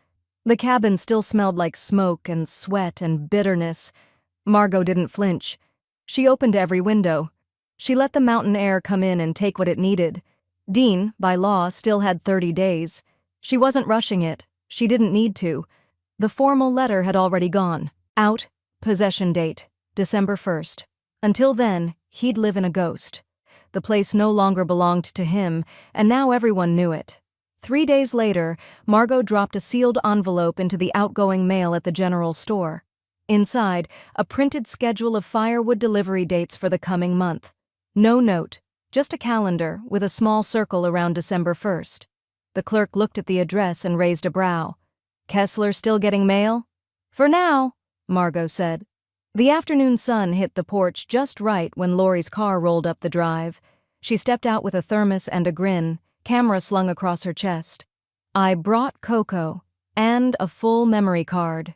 The cabin still smelled like smoke and sweat and bitterness. Margot didn't flinch. She opened every window. She let the mountain air come in and take what it needed. Dean, by law, still had 30 days. She wasn't rushing it. She didn't need to. The formal letter had already gone. Out, possession date, December 1st. Until then, he'd live in a ghost. The place no longer belonged to him, and now everyone knew it. 3 days later, Margot dropped a sealed envelope into the outgoing mail at the general store. Inside, a printed schedule of firewood delivery dates for the coming month. No note, just a calendar with a small circle around December 1st. The clerk looked at the address and raised a brow. "Kessler still getting mail?" "For now," Margot said. The afternoon sun hit the porch just right when Laurie's car rolled up the drive. She stepped out with a thermos and a grin, camera slung across her chest. "I brought cocoa and a full memory card."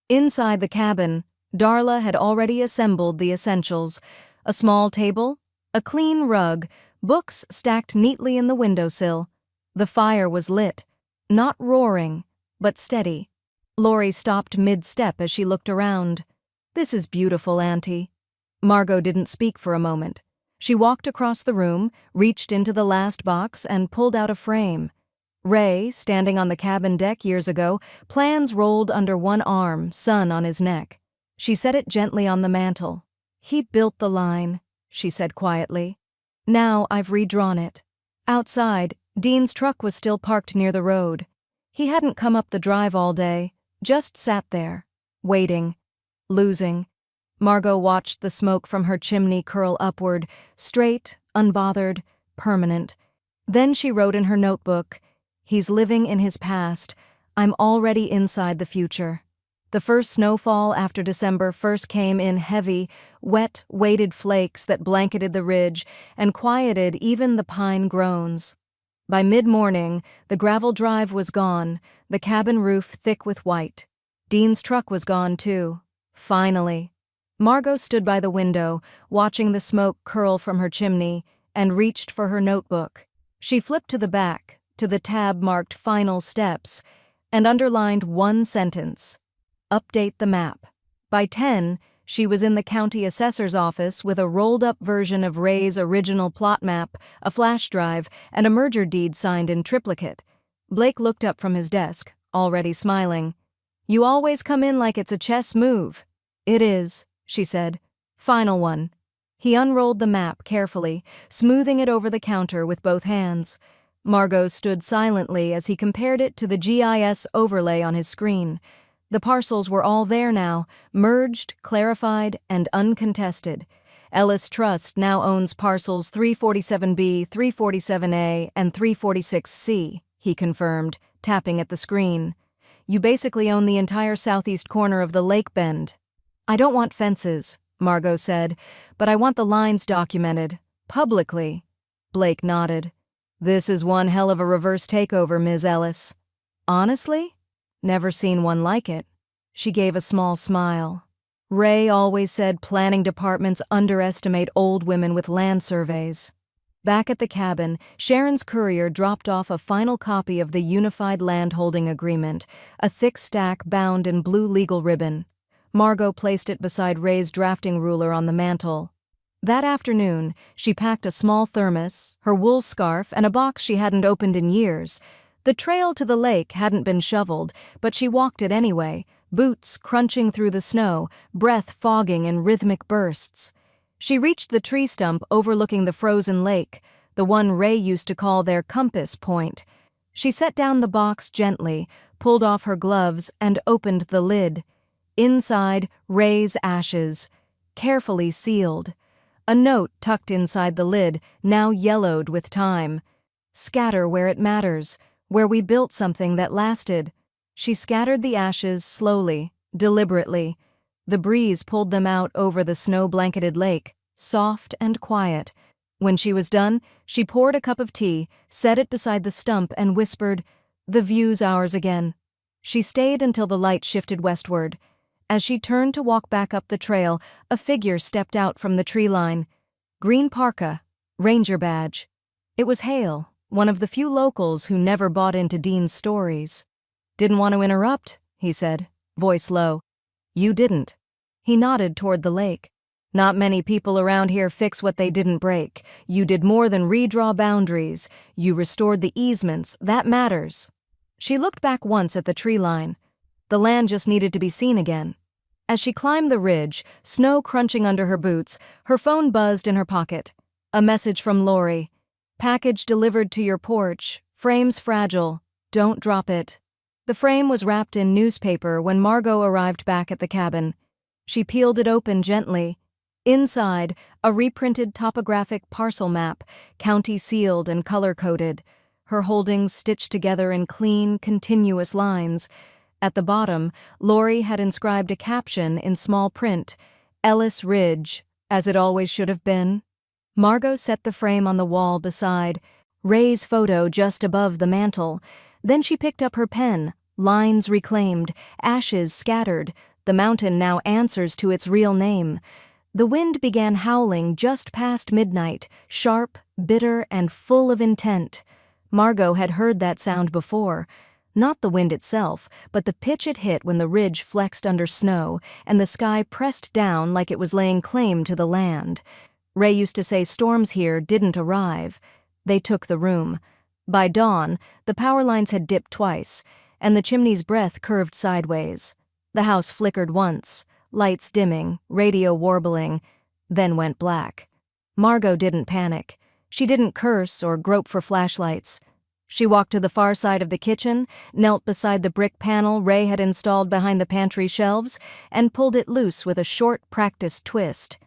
Inside the cabin, Darla had already assembled the essentials: a small table, a clean rug, books stacked neatly in the windowsill. The fire was lit, not roaring, but steady. Laurie stopped mid-step as she looked around. "This is beautiful, Auntie." Margot didn't speak for a moment. She walked across the room, reached into the last box, and pulled out a frame. Ray, standing on the cabin deck years ago, plans rolled under one arm, sun on his neck. She set it gently on the mantel. "He built the line," she said quietly. "Now I've redrawn it." Outside, Dean's truck was still parked near the road. He hadn't come up the drive all day, just sat there, waiting, losing. Margot watched the smoke from her chimney curl upward, straight, unbothered, permanent. Then she wrote in her notebook, "He's living in his past. I'm already inside the future." The first snowfall after December 1st came in heavy, wet, weighted flakes that blanketed the ridge and quieted even the pine groans. By mid-morning, the gravel drive was gone, the cabin roof thick with white. Dean's truck was gone too. Finally. Margot stood by the window, watching the smoke curl from her chimney, and reached for her notebook. She flipped to the back, to the tab marked Final Steps, and underlined one sentence: "Update the map." By 10, she was in the county assessor's office with a rolled-up version of Ray's original plot map, a flash drive, and a merger deed signed in triplicate. Blake looked up from his desk, already smiling. "You always come in like it's a chess move." "It is," she said. "Final one." He unrolled the map carefully, smoothing it over the counter with both hands. Margot stood silently as he compared it to the GIS overlay on his screen. The parcels were all there now, merged, clarified, and uncontested. Ellis Trust now owns parcels 347B, 347A, and 346C, he confirmed, tapping at the screen. "You basically own the entire southeast corner of the lake bend." "I don't want fences," Margot said, "but I want the lines documented, publicly." Blake nodded. "This is one hell of a reverse takeover, Ms. Ellis." "Honestly? Never seen one like it." She gave a small smile. "Ray always said planning departments underestimate old women with land surveys." Back at the cabin, Sharon's courier dropped off a final copy of the Unified Landholding Agreement, a thick stack bound in blue legal ribbon. Margot placed it beside Ray's drafting ruler on the mantel. That afternoon, she packed a small thermos, her wool scarf, and a box she hadn't opened in years. The trail to the lake hadn't been shoveled, but she walked it anyway, boots crunching through the snow, breath fogging in rhythmic bursts. She reached the tree stump overlooking the frozen lake, the one Ray used to call their compass point. She set down the box gently, pulled off her gloves, and opened the lid. Inside, Ray's ashes, carefully sealed. A note tucked inside the lid, now yellowed with time. "Scatter where it matters, where we built something that lasted." She scattered the ashes slowly, deliberately. The breeze pulled them out over the snow-blanketed lake, soft and quiet. When she was done, she poured a cup of tea, set it beside the stump, and whispered, "The view's ours again." She stayed until the light shifted westward. As she turned to walk back up the trail, a figure stepped out from the tree line. Green parka, ranger badge. It was Hale, one of the few locals who never bought into Dean's stories. "Didn't want to interrupt," he said, voice low. "You didn't." He nodded toward the lake. "Not many people around here fix what they didn't break. You did more than redraw boundaries. You restored the easements. That matters." She looked back once at the tree line. The land just needed to be seen again. As she climbed the ridge, snow crunching under her boots, her phone buzzed in her pocket. A message from Lori. "Package delivered to your porch. Frame's fragile. Don't drop it." The frame was wrapped in newspaper when Margot arrived back at the cabin. She peeled it open gently. Inside, a reprinted topographic parcel map, county sealed and color-coded, her holdings stitched together in clean, continuous lines. At the bottom, Lori had inscribed a caption in small print, "Ellis Ridge, as it always should have been." Margot set the frame on the wall beside, Ray's photo just above the mantel. Then she picked up her pen, lines reclaimed, ashes scattered. The mountain now answers to its real name. The wind began howling just past midnight, sharp, bitter, and full of intent. Margot had heard that sound before. Not the wind itself, but the pitch it hit when the ridge flexed under snow and the sky pressed down like it was laying claim to the land. Ray used to say storms here didn't arrive. They took the room. By dawn, the power lines had dipped twice, and the chimney's breath curved sideways. The house flickered once, lights dimming, radio warbling, then went black. Margot didn't panic. She didn't curse or grope for flashlights. She walked to the far side of the kitchen, knelt beside the brick panel Ray had installed behind the pantry shelves, and pulled it loose with a short, practiced twist.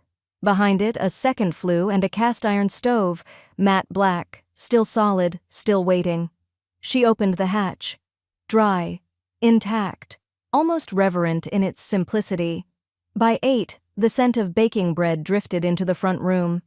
Behind it, a second flue and a cast-iron stove, matte black, still solid, still waiting. She opened the hatch. Dry, intact, almost reverent in its simplicity. By 8, the scent of baking bread drifted into the front room.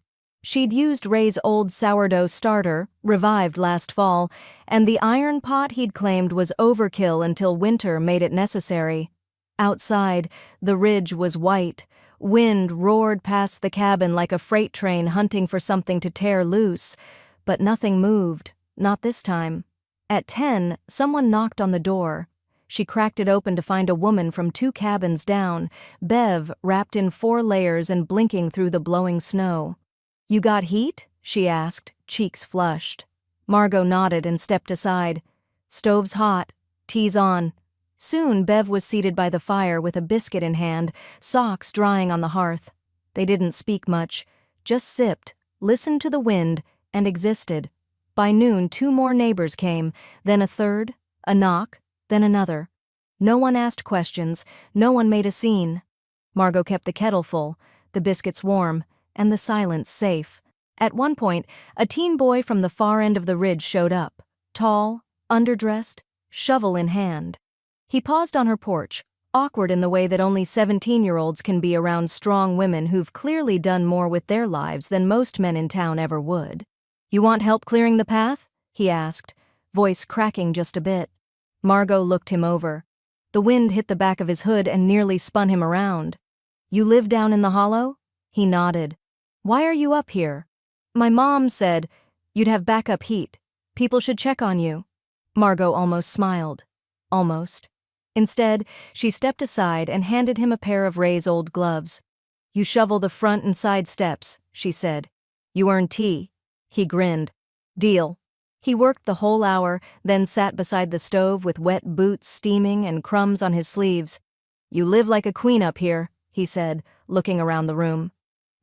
She'd used Ray's old sourdough starter, revived last fall, and the iron pot he'd claimed was overkill until winter made it necessary. Outside, the ridge was white. Wind roared past the cabin like a freight train hunting for something to tear loose. But nothing moved, not this time. At 10, someone knocked on the door. She cracked it open to find a woman from 2 cabins down, Bev wrapped in 4 layers and blinking through the blowing snow. "You got heat?" she asked, cheeks flushed. Margot nodded and stepped aside. "Stove's hot. Tea's on." Soon Bev was seated by the fire with a biscuit in hand, socks drying on the hearth. They didn't speak much, just sipped, listened to the wind, and existed. By noon 2 more neighbors came, then a third, a knock, then another. No one asked questions, no one made a scene. Margot kept the kettle full, the biscuits warm, and the silence safe. At one point, a teen boy from the far end of the ridge showed up, tall, underdressed, shovel in hand. He paused on her porch, awkward in the way that only 17-year-olds can be around strong women who've clearly done more with their lives than most men in town ever would. "You want help clearing the path?" he asked, voice cracking just a bit. Margot looked him over. The wind hit the back of his hood and nearly spun him around. "You live down in the hollow?" He nodded. "Why are you up here?" "My mom said you'd have backup heat. People should check on you." Margot almost smiled. Almost. Instead, she stepped aside and handed him a pair of Ray's old gloves. "You shovel the front and side steps," she said. "You earn tea." He grinned. "Deal." He worked the whole hour, then sat beside the stove with wet boots steaming and crumbs on his sleeves. "You live like a queen up here," he said, looking around the room.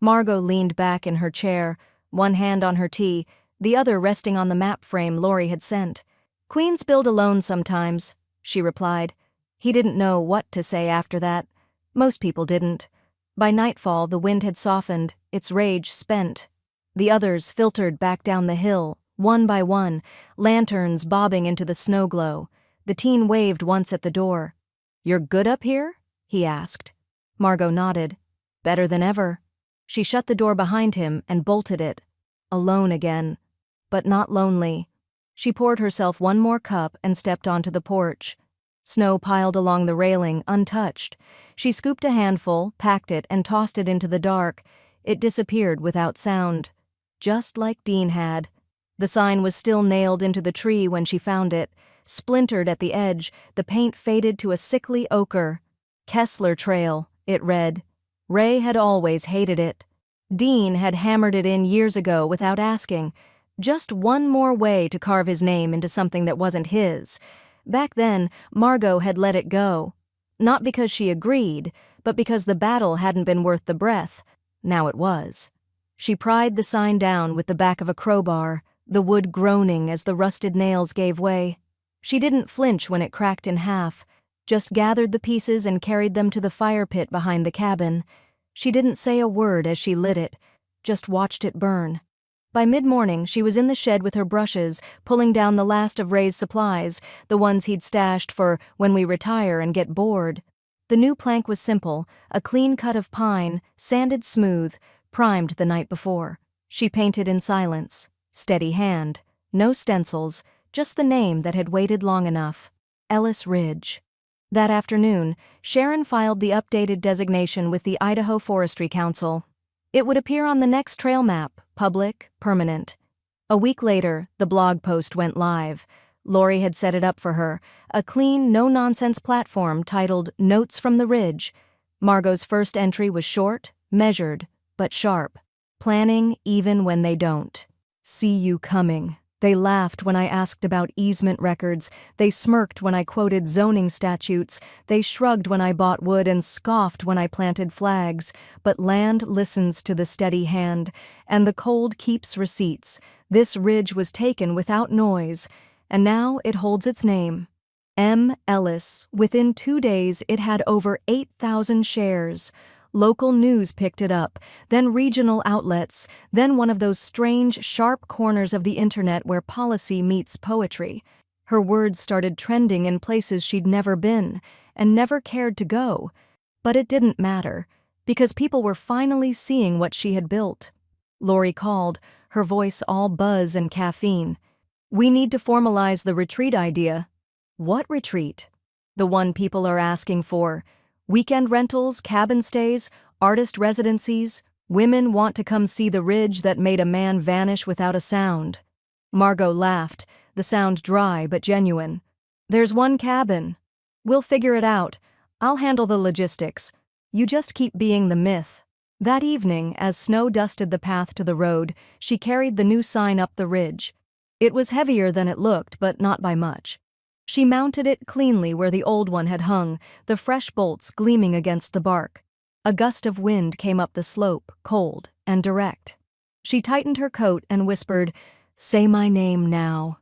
Margot leaned back in her chair, one hand on her tea, the other resting on the map frame Laurie had sent. "Queens build alone sometimes," she replied. He didn't know what to say after that. Most people didn't. By nightfall, the wind had softened, its rage spent. The others filtered back down the hill, one by one, lanterns bobbing into the snow glow. The teen waved once at the door. "You're good up here?" he asked. Margot nodded. "Better than ever." She shut the door behind him and bolted it. Alone again. But not lonely. She poured herself one more cup and stepped onto the porch. Snow piled along the railing, untouched. She scooped a handful, packed it, and tossed it into the dark. It disappeared without sound. Just like Dean had. The sign was still nailed into the tree when she found it. Splintered at the edge, the paint faded to a sickly ochre. "Kessler Trail," it read. Ray had always hated it. Dean had hammered it in years ago without asking. Just one more way to carve his name into something that wasn't his. Back then, Margot had let it go. Not because she agreed, but because the battle hadn't been worth the breath. Now it was. She pried the sign down with the back of a crowbar, the wood groaning as the rusted nails gave way. She didn't flinch when it cracked in half, just gathered the pieces and carried them to the fire pit behind the cabin. She didn't say a word as she lit it, just watched it burn. By mid-morning, she was in the shed with her brushes, pulling down the last of Ray's supplies, the ones he'd stashed for when we retire and get bored. The new plank was simple, a clean cut of pine, sanded smooth, primed the night before. She painted in silence, steady hand, no stencils, just the name that had waited long enough. Ellis Ridge. That afternoon, Sharon filed the updated designation with the Idaho Forestry Council. It would appear on the next trail map, public, permanent. A week later, the blog post went live. Laurie had set it up for her, a clean, no-nonsense platform titled Notes from the Ridge. Margot's first entry was short, measured, but sharp. Planning even when they don't. See you coming. They laughed when I asked about easement records. They smirked when I quoted zoning statutes. They shrugged when I bought wood and scoffed when I planted flags. But land listens to the steady hand, and the cold keeps receipts. This ridge was taken without noise, and now it holds its name. M. Ellis. Within 2 days, it had over 8,000 shares. Local news picked it up, then regional outlets, then one of those strange, sharp corners of the internet where policy meets poetry. Her words started trending in places she'd never been, and never cared to go. But it didn't matter, because people were finally seeing what she had built. Laurie called, her voice all buzz and caffeine. "We need to formalize the retreat idea." "What retreat?" "The one people are asking for. Weekend rentals, cabin stays, artist residencies. Women want to come see the ridge that made a man vanish without a sound." Margot laughed, the sound dry but genuine. "There's one cabin. We'll figure it out. I'll handle the logistics. You just keep being the myth." That evening, as snow dusted the path to the road, she carried the new sign up the ridge. It was heavier than it looked, but not by much. She mounted it cleanly where the old one had hung, the fresh bolts gleaming against the bark. A gust of wind came up the slope, cold and direct. She tightened her coat and whispered, "Say my name now."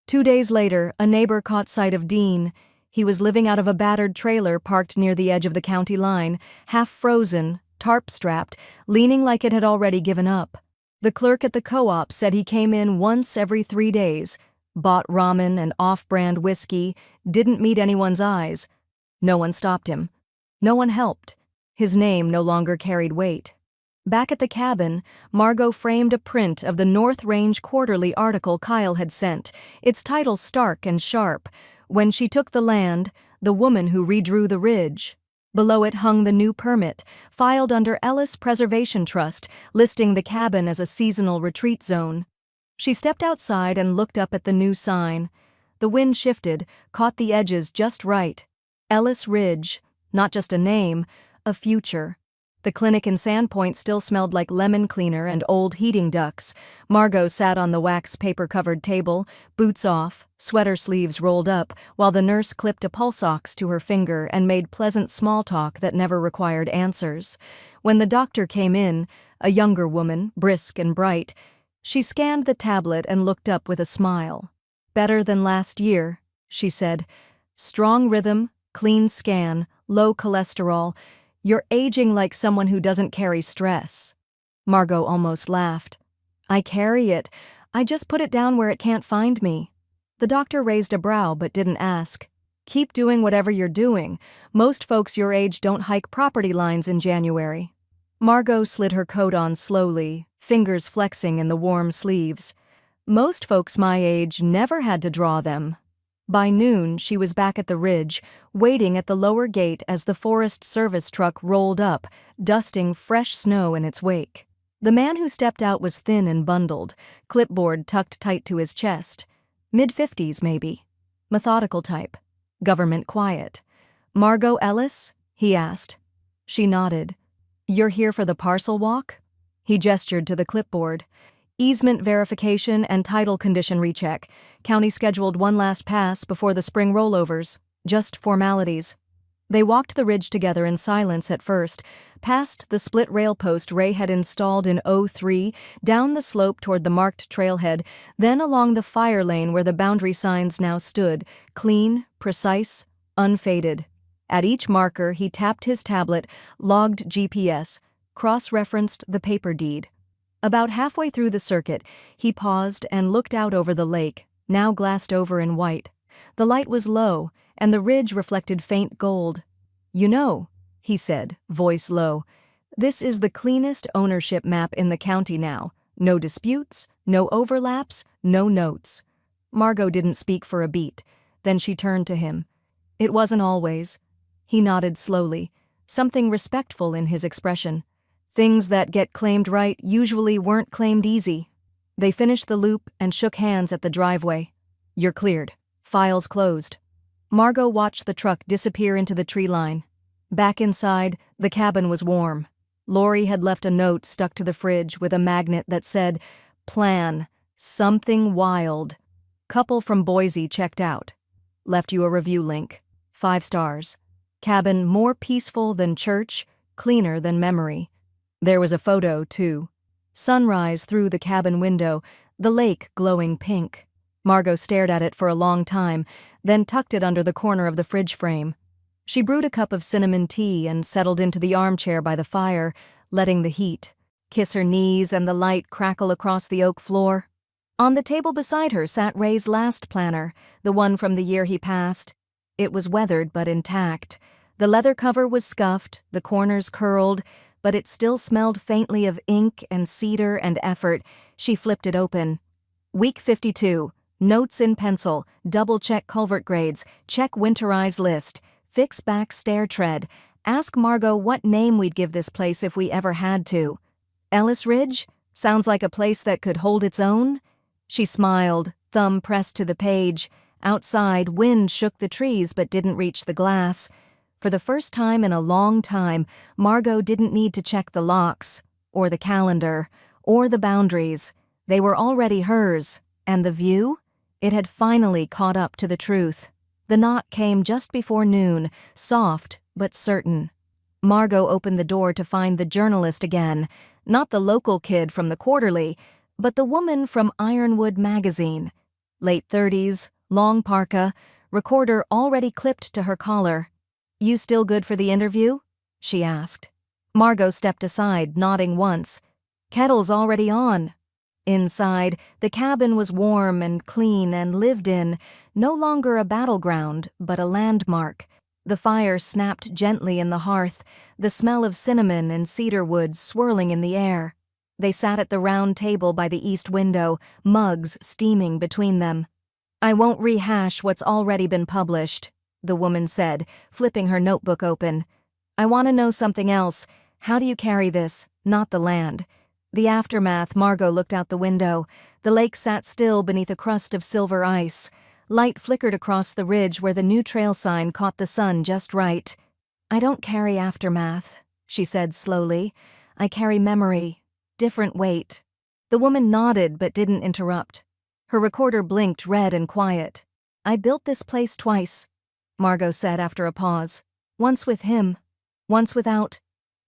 2 days later, a neighbor caught sight of Dean. He was living out of a battered trailer parked near the edge of the county line, half frozen, tarp-strapped, leaning like it had already given up. The clerk at the co-op said he came in once every 3 days, bought ramen and off-brand whiskey, didn't meet anyone's eyes. No one stopped him. No one helped. His name no longer carried weight. Back at the cabin, Margot framed a print of the North Range Quarterly article Kyle had sent, its title stark and sharp, "When She Took the Land, the Woman Who Redrew the Ridge." Below it hung the new permit, filed under Ellis Preservation Trust, listing the cabin as a seasonal retreat zone. She stepped outside and looked up at the new sign. The wind shifted, caught the edges just right. Ellis Ridge, not just a name, a future. The clinic in Sandpoint still smelled like lemon cleaner and old heating ducts. Margot sat on the wax paper-covered table, boots off, sweater sleeves rolled up, while the nurse clipped a pulse ox to her finger and made pleasant small talk that never required answers. When the doctor came in, a younger woman, brisk and bright, she scanned the tablet and looked up with a smile. "Better than last year," she said. "Strong rhythm, clean scan, low cholesterol. You're aging like someone who doesn't carry stress." Margot almost laughed. "I carry it. I just put it down where it can't find me." The doctor raised a brow but didn't ask. "Keep doing whatever you're doing. Most folks your age don't hike property lines in January." Margot slid her coat on slowly, fingers flexing in the warm sleeves. "Most folks my age never had to draw them." By noon, she was back at the ridge, waiting at the lower gate as the Forest Service truck rolled up, dusting fresh snow in its wake. The man who stepped out was thin and bundled, clipboard tucked tight to his chest. Mid-50s, maybe. Methodical type. Government quiet. "Margot Ellis?" he asked. She nodded. "You're here for the parcel walk?" He gestured to the clipboard. "Easement verification and title condition recheck. County scheduled one last pass before the spring rollovers. Just formalities." They walked the ridge together in silence at first, past the split rail post Ray had installed in '03, down the slope toward the marked trailhead, then along the fire lane where the boundary signs now stood, clean, precise, unfaded. At each marker, he tapped his tablet, logged GPS, cross-referenced the paper deed. About halfway through the circuit, he paused and looked out over the lake, now glassed over in white. The light was low, and the ridge reflected faint gold. "You know," he said, voice low, "this is the cleanest ownership map in the county now. No disputes, no overlaps, no notes." Margot didn't speak for a beat. Then she turned to him. "It wasn't always." He nodded slowly, something respectful in his expression. "Things that get claimed right usually weren't claimed easy." They finished the loop and shook hands at the driveway. "You're cleared. Files closed." Margot watched the truck disappear into the tree line. Back inside, the cabin was warm. Lori had left a note stuck to the fridge with a magnet that said, "Plan. Something wild." Couple from Boise checked out. Left you a review link. 5 stars. Cabin more peaceful than church, cleaner than memory. There was a photo, too. Sunrise through the cabin window, the lake glowing pink. Margot stared at it for a long time, then tucked it under the corner of the fridge frame. She brewed a cup of cinnamon tea and settled into the armchair by the fire, letting the heat kiss her knees and the light crackle across the oak floor. On the table beside her sat Ray's last planner, the one from the year he passed. It was weathered but intact. The leather cover was scuffed, the corners curled, but it still smelled faintly of ink and cedar and effort. She flipped it open. Week 52. Notes in pencil. Double-check culvert grades. Check winterize list. Fix back stair tread. Ask Margot what name we'd give this place if we ever had to. Ellis Ridge? Sounds like a place that could hold its own? She smiled, thumb pressed to the page. Outside, wind shook the trees but didn't reach the glass. For the first time in a long time, Margot didn't need to check the locks, or the calendar, or the boundaries. They were already hers. And the view? It had finally caught up to the truth. The knock came just before noon, soft but certain. Margot opened the door to find the journalist again, not the local kid from the Quarterly, but the woman from Ironwood magazine. Late 30s, long parka, recorder already clipped to her collar. "You still good for the interview?" she asked. Margot stepped aside, nodding once. "Kettle's already on." Inside, the cabin was warm and clean and lived in, no longer a battleground, but a landmark. The fire snapped gently in the hearth, the smell of cinnamon and cedar wood swirling in the air. They sat at the round table by the east window, mugs steaming between them. "I won't rehash what's already been published," the woman said, flipping her notebook open. "I want to know something else. How do you carry this, not the land?" The aftermath. Margot looked out the window. The lake sat still beneath a crust of silver ice. Light flickered across the ridge where the new trail sign caught the sun just right. "I don't carry aftermath," she said slowly. "I carry memory. Different weight." The woman nodded but didn't interrupt. Her recorder blinked red and quiet. "I built this place twice," Margot said after a pause. "Once with him, once without.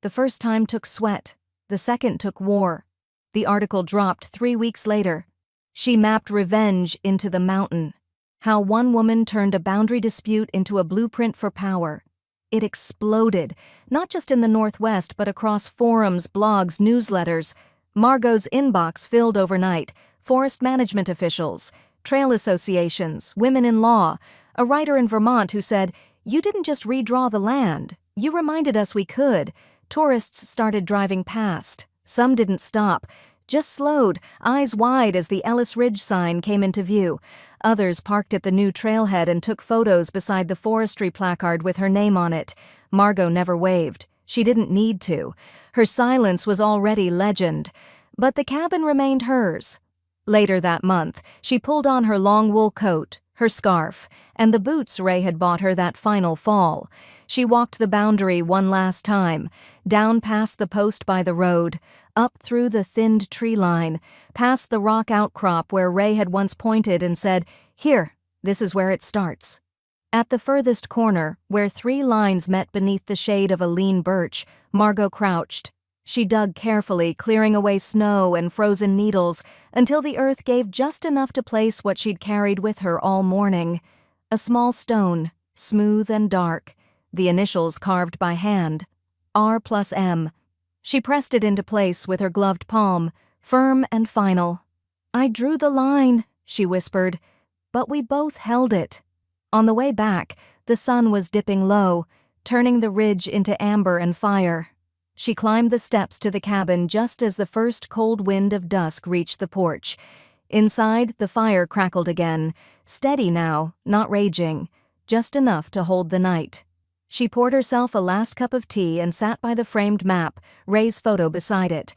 The first time took sweat, the second took war." The article dropped 3 weeks later. She mapped revenge into the mountain. How one woman turned a boundary dispute into a blueprint for power. It exploded, not just in the Northwest but across forums, blogs, newsletters. Margot's inbox filled overnight. Forest management officials, trail associations, women in law, a writer in Vermont who said, "You didn't just redraw the land. You reminded us we could." Tourists started driving past. Some didn't stop, just slowed, eyes wide as the Ellis Ridge sign came into view. Others parked at the new trailhead and took photos beside the forestry placard with her name on it. Margot never waved. She didn't need to. Her silence was already legend. But the cabin remained hers. Later that month, she pulled on her long wool coat, her scarf, and the boots Ray had bought her that final fall. She walked the boundary one last time, down past the post by the road, up through the thinned tree line, past the rock outcrop where Ray had once pointed and said, "Here, this is where it starts." At the furthest corner, where 3 lines met beneath the shade of a lean birch, Margot crouched. She dug carefully, clearing away snow and frozen needles, until the earth gave just enough to place what she'd carried with her all morning. A small stone, smooth and dark, the initials carved by hand, R+M. She pressed it into place with her gloved palm, firm and final. "I drew the line," she whispered, "but we both held it." On the way back, the sun was dipping low, turning the ridge into amber and fire. She climbed the steps to the cabin just as the first cold wind of dusk reached the porch. Inside, the fire crackled again, steady now, not raging, just enough to hold the night. She poured herself a last cup of tea and sat by the framed map, Ray's photo beside it.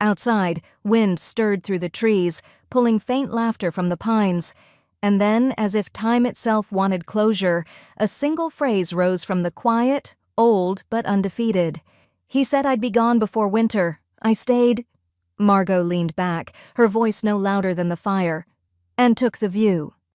Outside, wind stirred through the trees, pulling faint laughter from the pines. And then, as if time itself wanted closure, a single phrase rose from the quiet, old but undefeated. "He said I'd be gone before winter. I stayed." Margot leaned back, her voice no louder than the fire, "and took the view."